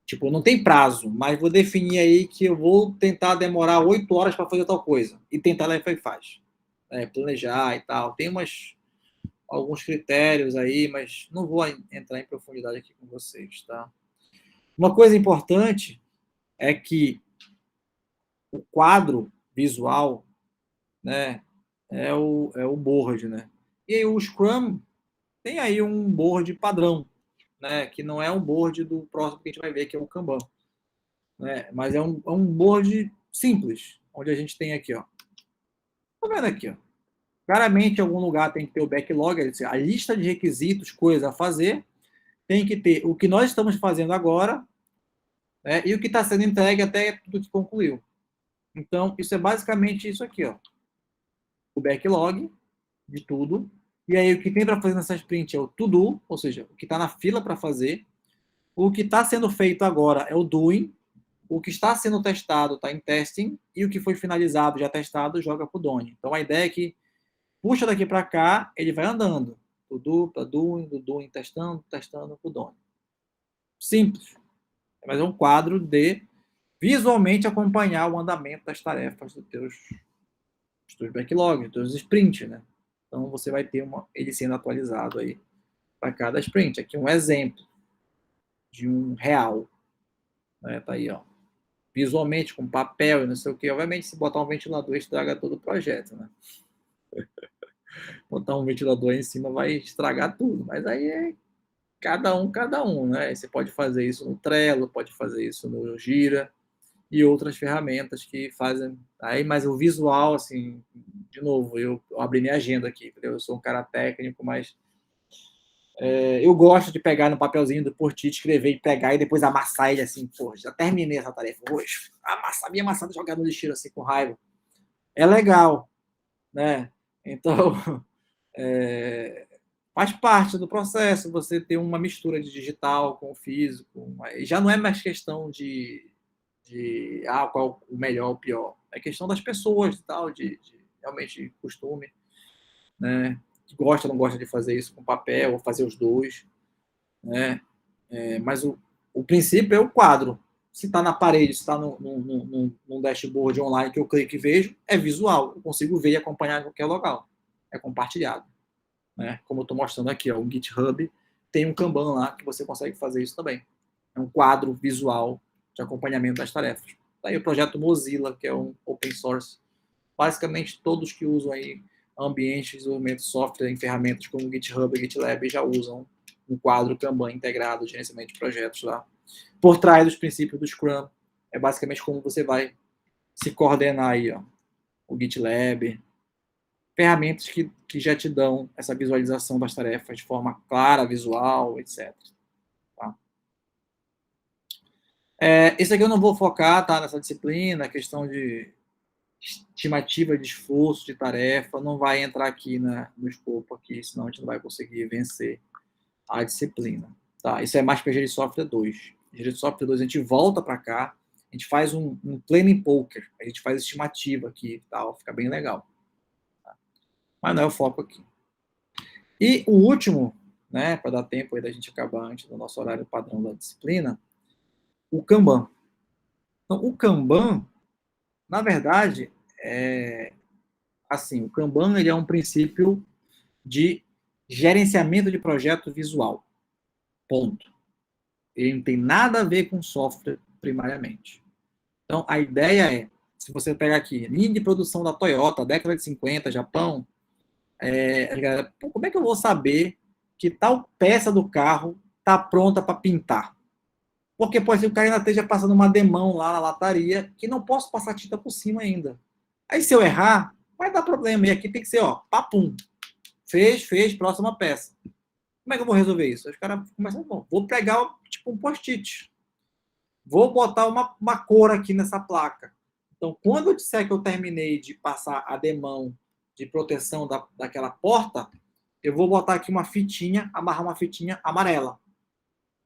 tipo, não tem prazo, mas vou definir aí que eu vou tentar demorar 8 horas para fazer tal coisa. E tentar lá e faz. Planejar e tal. Tem alguns critérios aí, mas não vou entrar em profundidade aqui com vocês, tá? Uma coisa importante é que o quadro visual, né, é o board, né? E aí o Scrum tem aí um board padrão, né, que não é um board do próximo que a gente vai ver, que é o Kanban, né? Mas é um board simples, onde a gente tem aqui, ó. Tá vendo aqui, ó? Claramente, em algum lugar tem que ter o backlog, a lista de requisitos, coisas a fazer, tem que ter o que nós estamos fazendo agora, né, e o que está sendo entregue até tudo que concluiu. Então, isso é basicamente isso aqui, ó. O backlog de tudo, e aí o que tem para fazer nessa sprint é o to-do, ou seja, o que está na fila para fazer, o que está sendo feito agora é o doing, o que está sendo testado está em testing, e o que foi finalizado, já testado, joga para o done. Então, a ideia é que puxa daqui para cá, ele vai andando. Do doing, testando pro done. Simples. Mas é um quadro de visualmente acompanhar o andamento das tarefas dos teus backlogs, dos teus sprints, né? Então, você vai ter ele sendo atualizado aí para cada sprint. Aqui um exemplo de um real. Né? Tá aí, ó. Visualmente, com papel e não sei o quê. Obviamente, se botar um ventilador, estraga todo o projeto, né? Botar um ventilador aí em cima vai estragar tudo. Mas aí é cada um, né? Você pode fazer isso no Trello, pode fazer isso no Gira e outras ferramentas que fazem. Aí, mas o visual, assim, de novo, eu abri minha agenda aqui, eu sou um cara técnico, mas eu gosto de pegar no papelzinho do post-it, escrever e pegar e depois amassar ele assim, pô, já terminei essa tarefa hoje. Amassar, bem amassado, jogar no lixeiro assim com raiva. É legal, né? Então, faz parte do processo você ter uma mistura de digital com o físico. Já não é mais questão de qual o melhor ou o pior. É questão das pessoas e tal, de realmente costume, né? Que gosta ou não gosta de fazer isso com papel, ou fazer os dois, né? Mas o princípio é o quadro. Se está na parede, se está num dashboard online que eu clico e vejo, é visual. Eu consigo ver e acompanhar em qualquer local. É compartilhado. Né? Como eu estou mostrando aqui, ó, o GitHub tem um Kanban lá que você consegue fazer isso também. É um quadro visual de acompanhamento das tarefas. Daí o projeto Mozilla, que é um open source. Basicamente, todos que usam aí ambientes de desenvolvimento de software em ferramentas como GitHub e GitLab já usam um quadro Kanban integrado de gerenciamento de projetos lá. Por trás dos princípios do Scrum, é basicamente como você vai se coordenar aí, ó. O GitLab, ferramentas que já te dão essa visualização das tarefas de forma clara, visual, etc. Tá? Isso aqui eu não vou focar, tá, nessa disciplina, a questão de estimativa de esforço, de tarefa, não vai entrar aqui no escopo aqui, senão a gente não vai conseguir vencer a disciplina. Tá? Isso é mais para engenharia de software 2. Engenharia de software 2, a gente volta para cá, a gente faz um planning poker, a gente faz estimativa aqui e tal, fica bem legal. Tá? Mas não é o foco aqui. E o último, né, para dar tempo aí da gente acabar antes do nosso horário padrão da disciplina, o Kanban. Então, o Kanban, na verdade, assim, o Kanban ele é um princípio de gerenciamento de projeto visual. Ponto. Ele não tem nada a ver com software primariamente. Então, a ideia é, se você pegar aqui, linha de produção da Toyota, década de 50, Japão, como é que eu vou saber que tal peça do carro está pronta para pintar? Porque pode ser que o cara ainda esteja passando uma demão lá na lataria que não posso passar tinta por cima ainda. Aí, se eu errar, vai dar problema. E aqui tem que ser, ó, papum. Fez, próxima peça. Como é que eu vou resolver isso? Os caras começam, bom, vou pegar tipo um post-it. Vou botar uma cor aqui nessa placa. Então, quando eu disser que eu terminei de passar a demão de proteção daquela porta, eu vou botar aqui uma fitinha, amarrar uma fitinha amarela.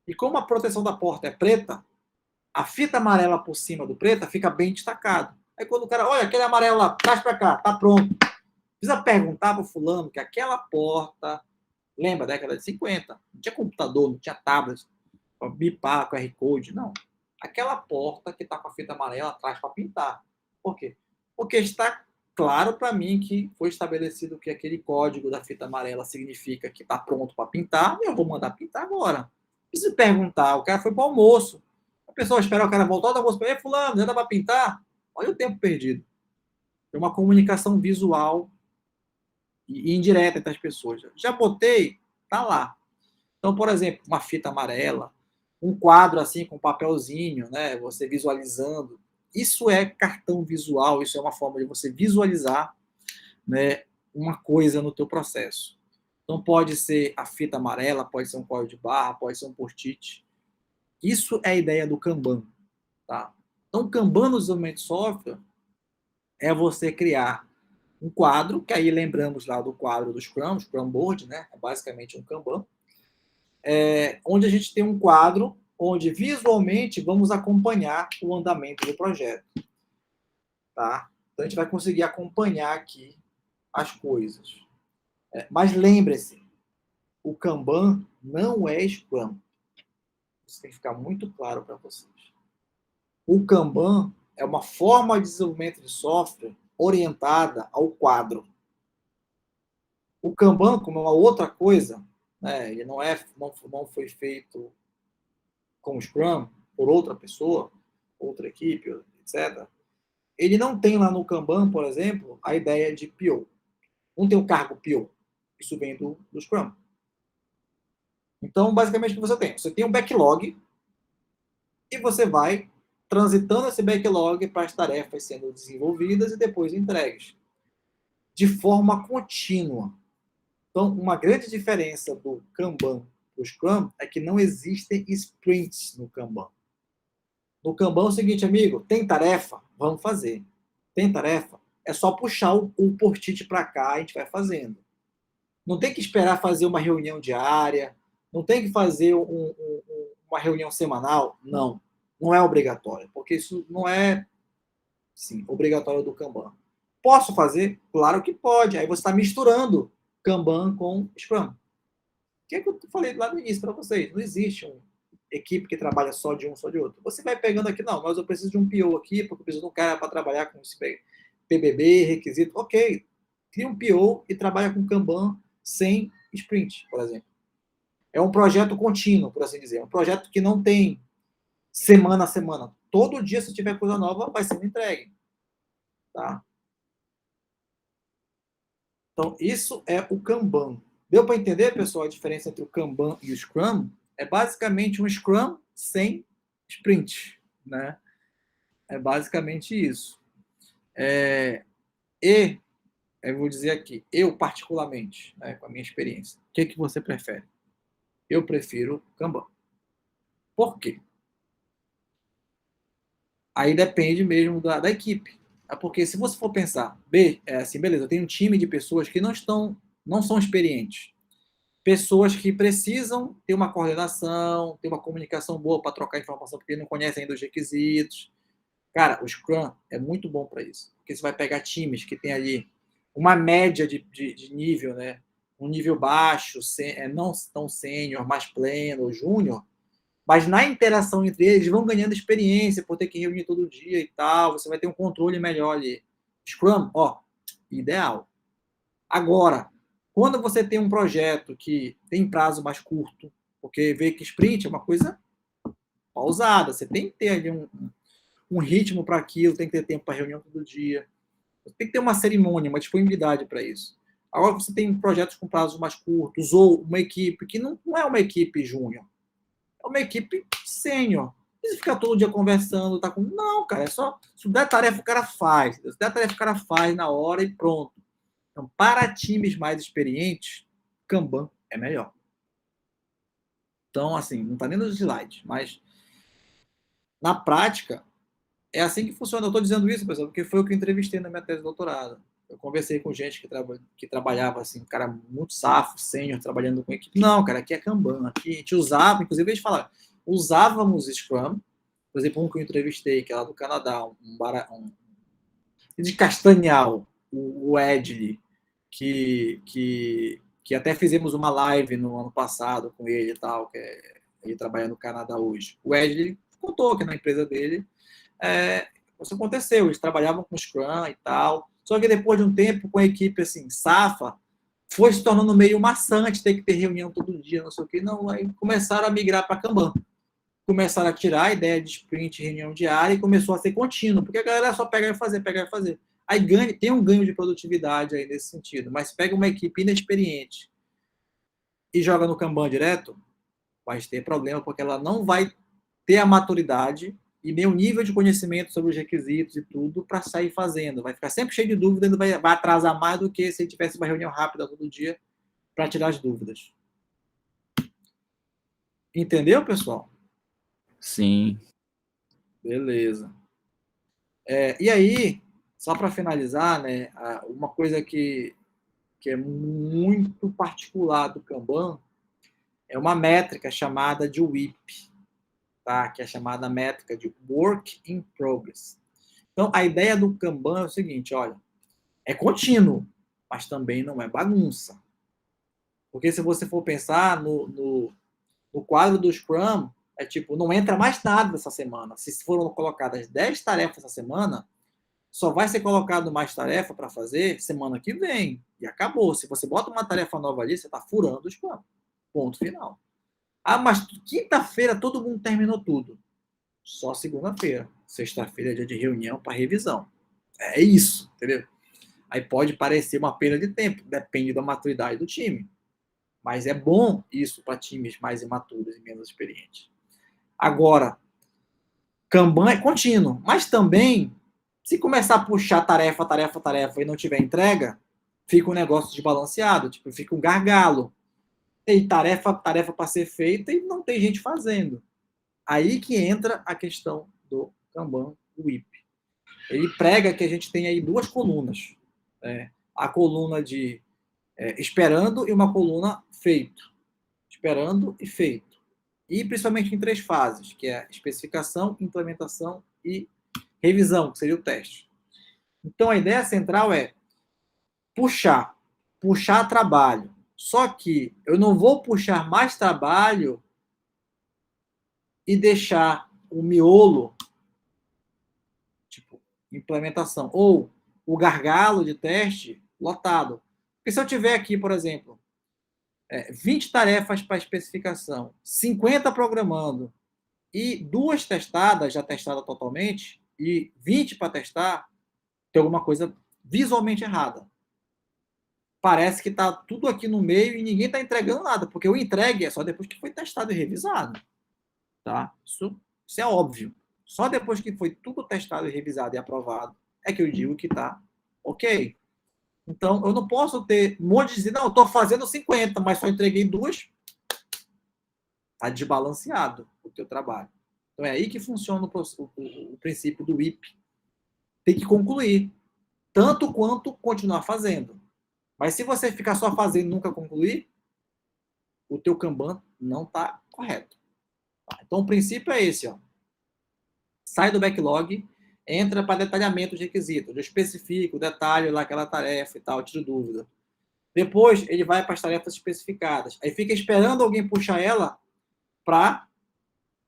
E como a proteção da porta é preta, a fita amarela por cima do preta fica bem destacado. Aí quando o cara, olha, aquele amarelo lá, traz para cá, tá pronto. Precisa perguntar para o fulano que aquela porta, lembra, década de 50, não tinha computador, não tinha tablet, para bipar, QR Code, não. Aquela porta que está com a fita amarela atrás para pintar. Por quê? Porque está claro para mim que foi estabelecido que aquele código da fita amarela significa que está pronto para pintar, e eu vou mandar pintar agora. Preciso perguntar, o cara foi para o almoço. A pessoa espera o cara voltar do almoço para ele, fulano, já dá para pintar? Olha o tempo perdido. É uma comunicação visual e indireta entre as pessoas. Já botei, tá lá. Então, por exemplo, uma fita amarela, um quadro assim com papelzinho, né, você visualizando. Isso é cartão visual, isso é uma forma de você visualizar, né, uma coisa no teu processo. Então, pode ser a fita amarela, pode ser um código de barra, pode ser um post-it. Isso é a ideia do Kanban. Tá? Então, o Kanban no desenvolvimento de software é você criar um quadro, que aí lembramos lá do quadro do Scrum Board, né? É basicamente um Kanban, onde a gente tem um quadro onde visualmente vamos acompanhar o andamento do projeto. Tá? Então, a gente vai conseguir acompanhar aqui as coisas. Mas lembre-se, o Kanban não é Scrum. Isso tem que ficar muito claro para vocês. O Kanban é uma forma de desenvolvimento de software orientada ao quadro. O Kanban, como é uma outra coisa, né, ele não foi feito com o Scrum por outra pessoa, outra equipe, etc. Ele não tem lá no Kanban, por exemplo, a ideia de PO. Não tem o cargo PO. Isso vem do Scrum. Então, basicamente, o que você tem? Você tem um backlog e você vai transitando esse backlog para as tarefas sendo desenvolvidas e depois entregues. De forma contínua. Então, uma grande diferença do Kanban para o Scrum é que não existem sprints no Kanban. No Kanban é o seguinte, amigo, tem tarefa? Vamos fazer. Tem tarefa? É só puxar o post-it para cá e a gente vai fazendo. Não tem que esperar fazer uma reunião diária, não tem que fazer uma reunião semanal, não. Não é obrigatório, porque isso não é, sim, obrigatório do Kanban. Posso fazer? Claro que pode. Aí você está misturando Kanban com Scrum. O que é que eu falei lá no início para vocês? Não existe uma equipe que trabalha só de um, só de outro. Você vai pegando aqui, não, mas eu preciso de um PO aqui, porque eu preciso de um cara para trabalhar com esse PBB, requisito. Ok, cria um PO e trabalha com Kanban sem sprint, por exemplo. É um projeto contínuo, por assim dizer. É um projeto que não tem semana a semana. Todo dia, se tiver coisa nova, vai sendo entregue. Tá? Então, isso é o Kanban. Deu para entender, pessoal, a diferença entre o Kanban e o Scrum? É basicamente um Scrum sem sprint, né? É basicamente isso. Eu vou dizer aqui, eu particularmente, né, com a minha experiência, o que você prefere? Eu prefiro Kanban. Por quê? Aí depende mesmo da equipe. Porque se você for pensar, beleza, eu tenho um time de pessoas que não são experientes. Pessoas que precisam ter uma coordenação, ter uma comunicação boa para trocar informação, porque não conhecem ainda os requisitos. Cara, o Scrum é muito bom para isso. Porque você vai pegar times que tem ali uma média de nível, né? Um nível baixo, não tão sênior, mais pleno ou júnior, mas na interação entre eles vão ganhando experiência por ter que reunir todo dia e tal, você vai ter um controle melhor ali. Scrum, ideal. Agora, quando você tem um projeto que tem prazo mais curto, porque vê que sprint é uma coisa pausada, você tem que ter ali um ritmo para aquilo, tem que ter tempo para reunião todo dia, tem que ter uma cerimônia, uma disponibilidade para isso. Agora você tem projetos com prazos mais curtos, ou uma equipe que não é uma equipe júnior, é uma equipe sênior. Você fica todo dia conversando, tá com... Não, cara, é só... Se der tarefa, o cara faz. Se der tarefa, o cara faz na hora e pronto. Então, para times mais experientes, Kanban é melhor. Então, assim, não tá nem no slide, mas na prática, é assim que funciona. Eu estou dizendo isso, pessoal, porque foi o que eu entrevistei na minha tese de doutorado. Eu conversei com gente que trabalhava, assim, um cara muito safo, sênior, trabalhando com equipe. Não, cara, aqui é Kanban. Aqui a gente usava, inclusive eles falaram, usávamos Scrum. Por exemplo, um que eu entrevistei, que é lá do Canadá, de Castanhal, o Edley, que até fizemos uma live no ano passado com ele e tal, ele trabalha no Canadá hoje. O Edley contou que na empresa dele isso aconteceu, eles trabalhavam com Scrum e tal, só que depois de um tempo, com a equipe assim, safa, foi se tornando meio maçante ter que ter reunião todo dia, não sei o que, não, aí começaram a migrar para Kanban. Começaram a tirar a ideia de sprint, reunião diária, e começou a ser contínuo, porque a galera só pega e fazer. Aí tem um ganho de produtividade aí nesse sentido, mas pega uma equipe inexperiente e joga no Kanban direto, vai ter problema, porque ela não vai ter a maturidade e nem o nível de conhecimento sobre os requisitos e tudo para sair fazendo. Vai ficar sempre cheio de dúvidas e vai atrasar mais do que se ele tivesse uma reunião rápida todo dia para tirar as dúvidas. Entendeu, pessoal? Sim. Beleza. E aí, só para finalizar, né, uma coisa que é muito particular do Kanban é uma métrica chamada de WIP, tá? Que é chamada métrica de Work in Progress. Então, a ideia do Kanban é o seguinte, olha, é contínuo, mas também não é bagunça. Porque se você for pensar no quadro do Scrum, é tipo, não entra mais nada dessa semana. Se foram colocadas 10 tarefas essa semana, só vai ser colocado mais tarefa para fazer semana que vem. E acabou. Se você bota uma tarefa nova ali, você está furando o Scrum. Ponto final. Mas quinta-feira todo mundo terminou tudo. Só segunda-feira. Sexta-feira é dia de reunião para revisão. É isso, entendeu? Aí pode parecer uma perda de tempo, depende da maturidade do time. Mas é bom isso para times mais imaturos e menos experientes. Agora, Kanban é contínuo, mas também, se começar a puxar tarefa e não tiver entrega, fica um negócio desbalanceado, tipo, fica um gargalo. Tem tarefa para ser feita e não tem gente fazendo. Aí que entra a questão do Kanban, do WIP. Ele prega que a gente tem aí duas colunas. A coluna de esperando e uma coluna feito. Esperando e feito. E principalmente em 3 fases, que é especificação, implementação e revisão, que seria o teste. Então, a ideia central é puxar trabalho. Só que eu não vou puxar mais trabalho e deixar o miolo, tipo, implementação, ou o gargalo de teste lotado. Porque se eu tiver aqui, por exemplo, 20 tarefas para especificação, 50 programando e 2 testadas, já testada totalmente, e 20 para testar, tem alguma coisa visualmente errada. Parece que está tudo aqui no meio e ninguém está entregando nada, porque o entregue é só depois que foi testado e revisado. Tá? Isso é óbvio. Só depois que foi tudo testado e revisado e aprovado é que eu digo que está ok. Então, eu não posso ter um monte de dizer, não, eu estou fazendo 50, mas só entreguei 2. Está desbalanceado o teu trabalho. Então, é aí que funciona o princípio do WIP. Tem que concluir, tanto quanto continuar fazendo. Mas se você ficar só fazendo e nunca concluir, o teu Kanban não está correto. Então, o princípio é esse. Ó. Sai do backlog, entra para detalhamento de requisitos. Eu especifico, detalho lá aquela tarefa e tal, tiro dúvida. Depois, ele vai para as tarefas especificadas. Aí fica esperando alguém puxar ela para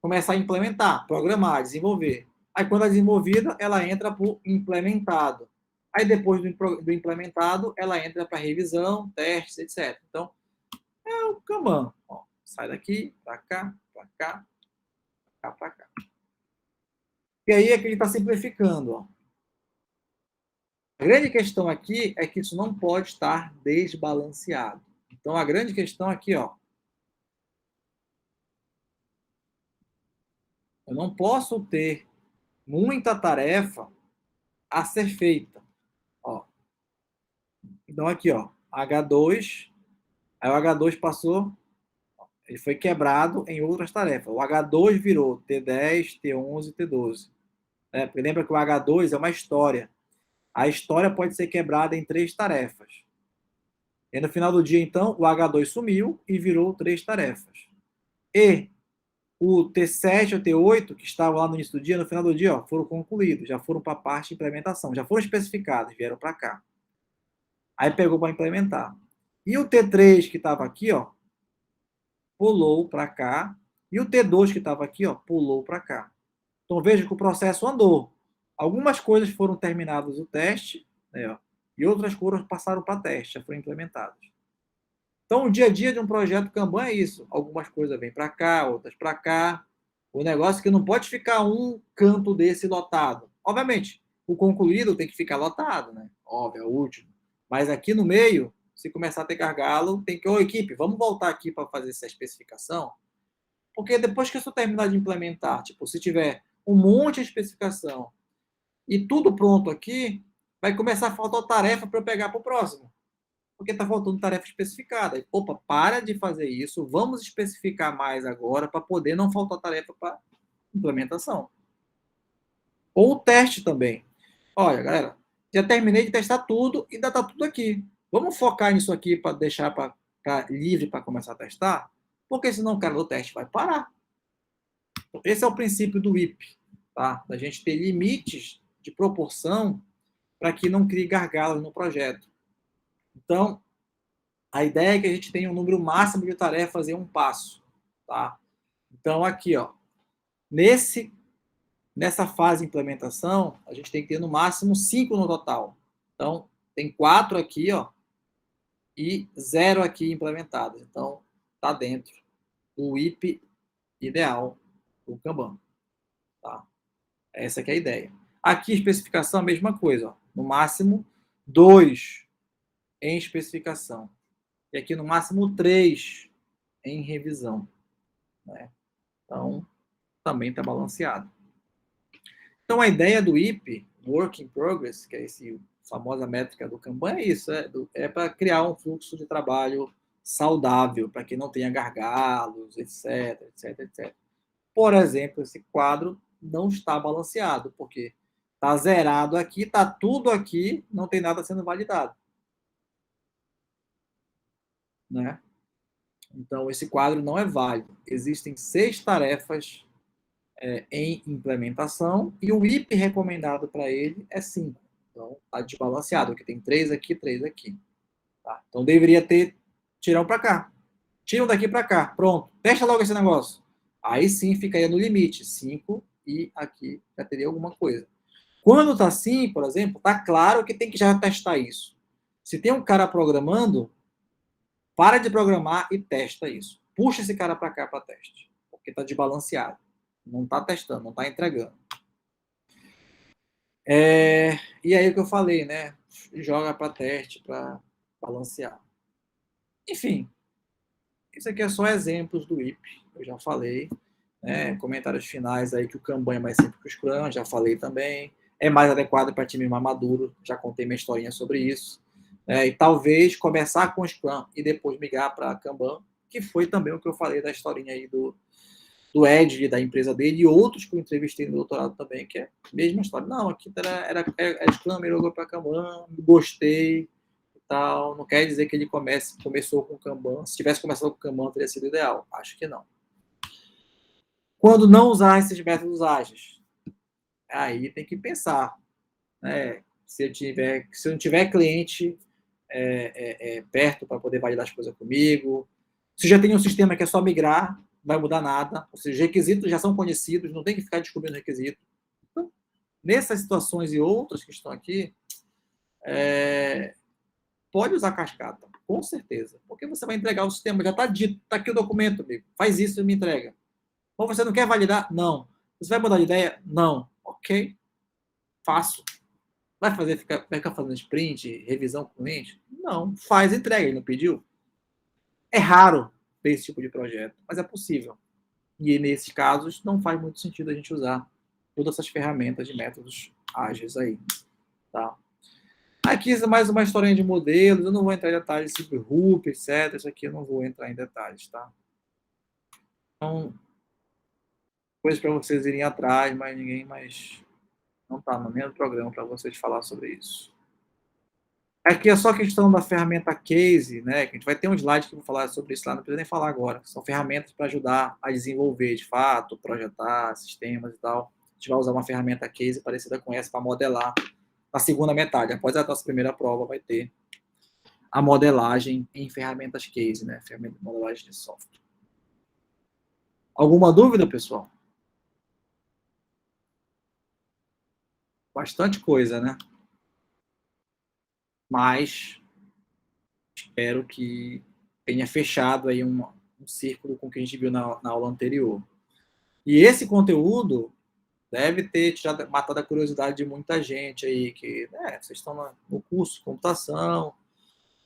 começar a implementar, programar, desenvolver. Aí, quando é desenvolvida, ela entra para o implementado. Aí, depois do implementado, ela entra para revisão, testes, etc. Então, é o Kanban. Ó, sai daqui, para cá, para cá, para cá, para cá. E aí é que ele está simplificando. Ó. A grande questão aqui é que isso não pode estar desbalanceado. Então, a grande questão aqui, ó, eu não posso ter muita tarefa a ser feita. Ó. Então, aqui, ó, H2, aí o H2 passou, ele foi quebrado em outras tarefas. O H2 virou T10, T11, T12. Porque lembra que o H2 é uma história. A história pode ser quebrada em 3 tarefas. E no final do dia, então, o H2 sumiu e virou 3 tarefas. E o T7 ou T8, que estavam lá no início do dia, no final do dia, ó, foram concluídos, já foram para a parte de implementação, já foram especificados, vieram para cá. Aí pegou para implementar. E o T3, que estava aqui, ó, pulou para cá. E o T2, que estava aqui, ó, pulou para cá. Então, veja que o processo andou. Algumas coisas foram terminadas o teste, né, ó, e outras coisas passaram para teste, já foram implementadas. Então, o dia a dia de um projeto Kanban é isso. Algumas coisas vêm para cá, outras para cá. O negócio é que não pode ficar um canto desse lotado. Obviamente, o concluído tem que ficar lotado, né? Óbvio, é o último. Mas aqui no meio, se começar a ter gargalo, tem que, equipe, vamos voltar aqui para fazer essa especificação. Porque depois que eu terminar de implementar, tipo, se tiver um monte de especificação e tudo pronto aqui, vai começar a faltar tarefa para eu pegar para o próximo. Porque está faltando tarefa especificada. Opa, para de fazer isso, vamos especificar mais agora para poder não faltar tarefa para implementação. Ou o teste também. Olha, galera, já terminei de testar tudo e ainda está tudo aqui. Vamos focar nisso aqui para deixar livre para começar a testar? Porque senão o cara do teste vai parar. Esse é o princípio do WIP, tá? Da gente ter limites de proporção para que não crie gargalos no projeto. Então, a ideia é que a gente tenha um número máximo de tarefas em um passo, tá? Então, aqui, ó, nessa fase de implementação, a gente tem que ter no máximo 5 no total. Então, tem 4 aqui, ó, e 0 aqui implementados. Então, tá dentro do WIP ideal do Kanban, tá? Essa que é a ideia. Aqui, especificação, a mesma coisa, ó. No máximo 2 em especificação. E aqui no máximo 3 em revisão. Né? Então, também está balanceado. Então, a ideia do WIP, Work in Progress, que é essa famosa métrica do Kanban, é isso. É para criar um fluxo de trabalho saudável, para que não tenha gargalos, etc, etc, etc. Por exemplo, esse quadro não está balanceado, porque está zerado aqui, está tudo aqui, não tem nada sendo validado. Né? Então, esse quadro não é válido. Existem 6 tarefas em implementação e o IP recomendado para ele é 5. Então, está desbalanceado, porque tem 3 aqui, 3 aqui. Tá? Então, deveria tirar um para cá. Tira um daqui para cá. Pronto. Testa logo esse negócio. Aí sim ficaria no limite. 5 e aqui já teria alguma coisa. Quando está assim, por exemplo, está claro que tem que já testar isso. Se tem um cara programando, para de programar e testa isso. Puxa esse cara para cá para teste. Porque está desbalanceado. Não está testando, não está entregando. E aí o que eu falei, né? Joga para teste, para balancear. Enfim, isso aqui é só exemplos do IP. Eu já falei. Comentários finais aí que o Kanban é mais simples que o Scrum, já falei também. É mais adequado para time mais maduro, já contei minha historinha sobre isso. E talvez começar com o Scrum e depois migrar para Kanban, que foi também o que eu falei da historinha aí do Ed, da empresa dele, e outros que eu entrevistei no doutorado também, que é a mesma história. Não, aqui era Scrum, migrou para Kanban, gostei e tal. Não quer dizer que ele começou com Kanban. Se tivesse começado com Kanban, teria sido ideal. Acho que não. Quando não usar esses métodos ágeis, aí tem que pensar. Se eu não tiver cliente perto para poder validar as coisas comigo, se já tem um sistema que é só migrar, não vai mudar nada, ou seja, os requisitos já são conhecidos, não tem que ficar descobrindo requisito. Então, nessas situações e outras que estão aqui, pode usar cascata, com certeza, porque você vai entregar o sistema, já está dito, está aqui o documento, amigo, faz isso e me entrega. Ou você não quer validar? Não. Você vai mudar de ideia? Não. Ok. Faço. Vai ficar fazendo sprint, revisão com o cliente? Não. Faz, entrega. Ele não pediu? É raro ter esse tipo de projeto, mas é possível. E nesses casos, não faz muito sentido a gente usar todas essas ferramentas de métodos ágeis aí. Tá? Aqui é mais uma historinha de modelos. Eu não vou entrar em detalhes sobre RUP, etc. Isso aqui eu não vou entrar em detalhes, tá? Então, coisas para vocês irem atrás, mas ninguém mais não está no mesmo programa para vocês falar sobre isso. Aqui é só questão da ferramenta Case, né? Que a gente vai ter um slide que eu vou falar sobre isso lá, não precisa nem falar agora. São ferramentas para ajudar a desenvolver, de fato, projetar sistemas e tal. A gente vai usar uma ferramenta Case parecida com essa para modelar na segunda metade. Após a nossa primeira prova, vai ter a modelagem em ferramentas Case, né? Ferramenta de modelagem de software. Alguma dúvida, pessoal? Bastante coisa, né? Mas espero que tenha fechado aí um círculo com o que a gente viu na aula anterior. E esse conteúdo deve ter matado a curiosidade de muita gente aí, que vocês estão no curso de computação,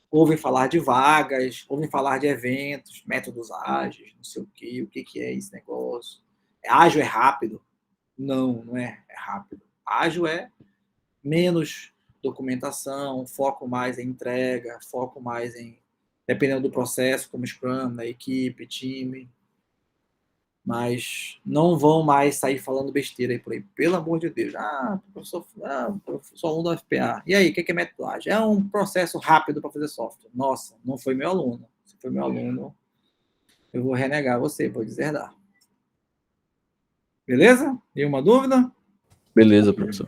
ouvem falar de vagas, ouvem falar de eventos, métodos ágeis, não sei o que é esse negócio. Ágil é rápido? Não, não é rápido. Ágil é menos documentação, foco mais em entrega, foco mais em, dependendo do processo, como Scrum, na equipe, time. Mas não vão mais sair falando besteira aí por aí. Pelo amor de Deus. Professor aluno do FPA. E aí, o que é método ágil? É um processo rápido para fazer software. Nossa, não foi meu aluno. Se foi meu aluno, eu vou renegar você, vou deserdar. Beleza? Nenhuma dúvida? Beleza, professor.